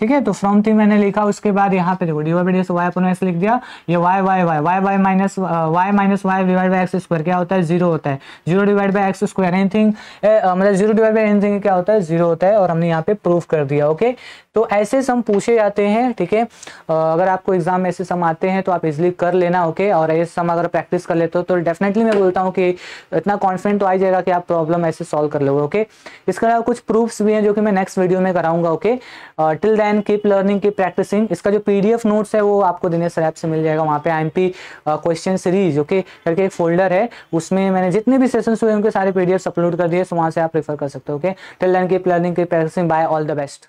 ठीक है। तो फ्रॉम 3 मैंने लिखा, उसके बाद यहाँ पे देखो dy by d x y upon x लिख दिया, ये y minus y divide by x square क्या होता है, 0 होता है। 0 divide by x square anything, मतलब 0 डिवाइड बाय एनीथिंग क्या होता है, 0 होता है। और हमने यहाँ पे प्रूफ कर दिया, ओके। तो ऐसे सम पूछे जाते हैं, ठीक है। अगर आपको एग्जाम में ऐसे सम आते हैं तो आप इजिली कर लेना, ओके। और ऐसे सम अगर प्रैक्टिस कर लेते हो तो डेफिनेटली मैं बोलता हूँ कि इतना कॉन्फिडेंट तो आ जाएगा कि आप प्रॉब्लम ऐसे सॉल्व कर लोगे, ओके। इसके अलावा कुछ प्रूफ्स भी हैं जो कि मैं नेक्स्ट वीडियो में कराऊंगा, okay. Till then keep learning, keep practising. इसका जो पीडीएफ नोट्स है वो आपको दिनेश सर ऐप से मिल जाएगा, वहाँ पे आईएमपी क्वेश्चन सीरीज, ओके, करके एक फोल्डर है, उसमें मैंने जितने भी सेशंस हुए उनके सारे पीडीएफ अपलोड कर दिए, सो वहाँ से आप रेफर कर सकते हो, okay. Till then keep learning, keep practising, bye, all the best.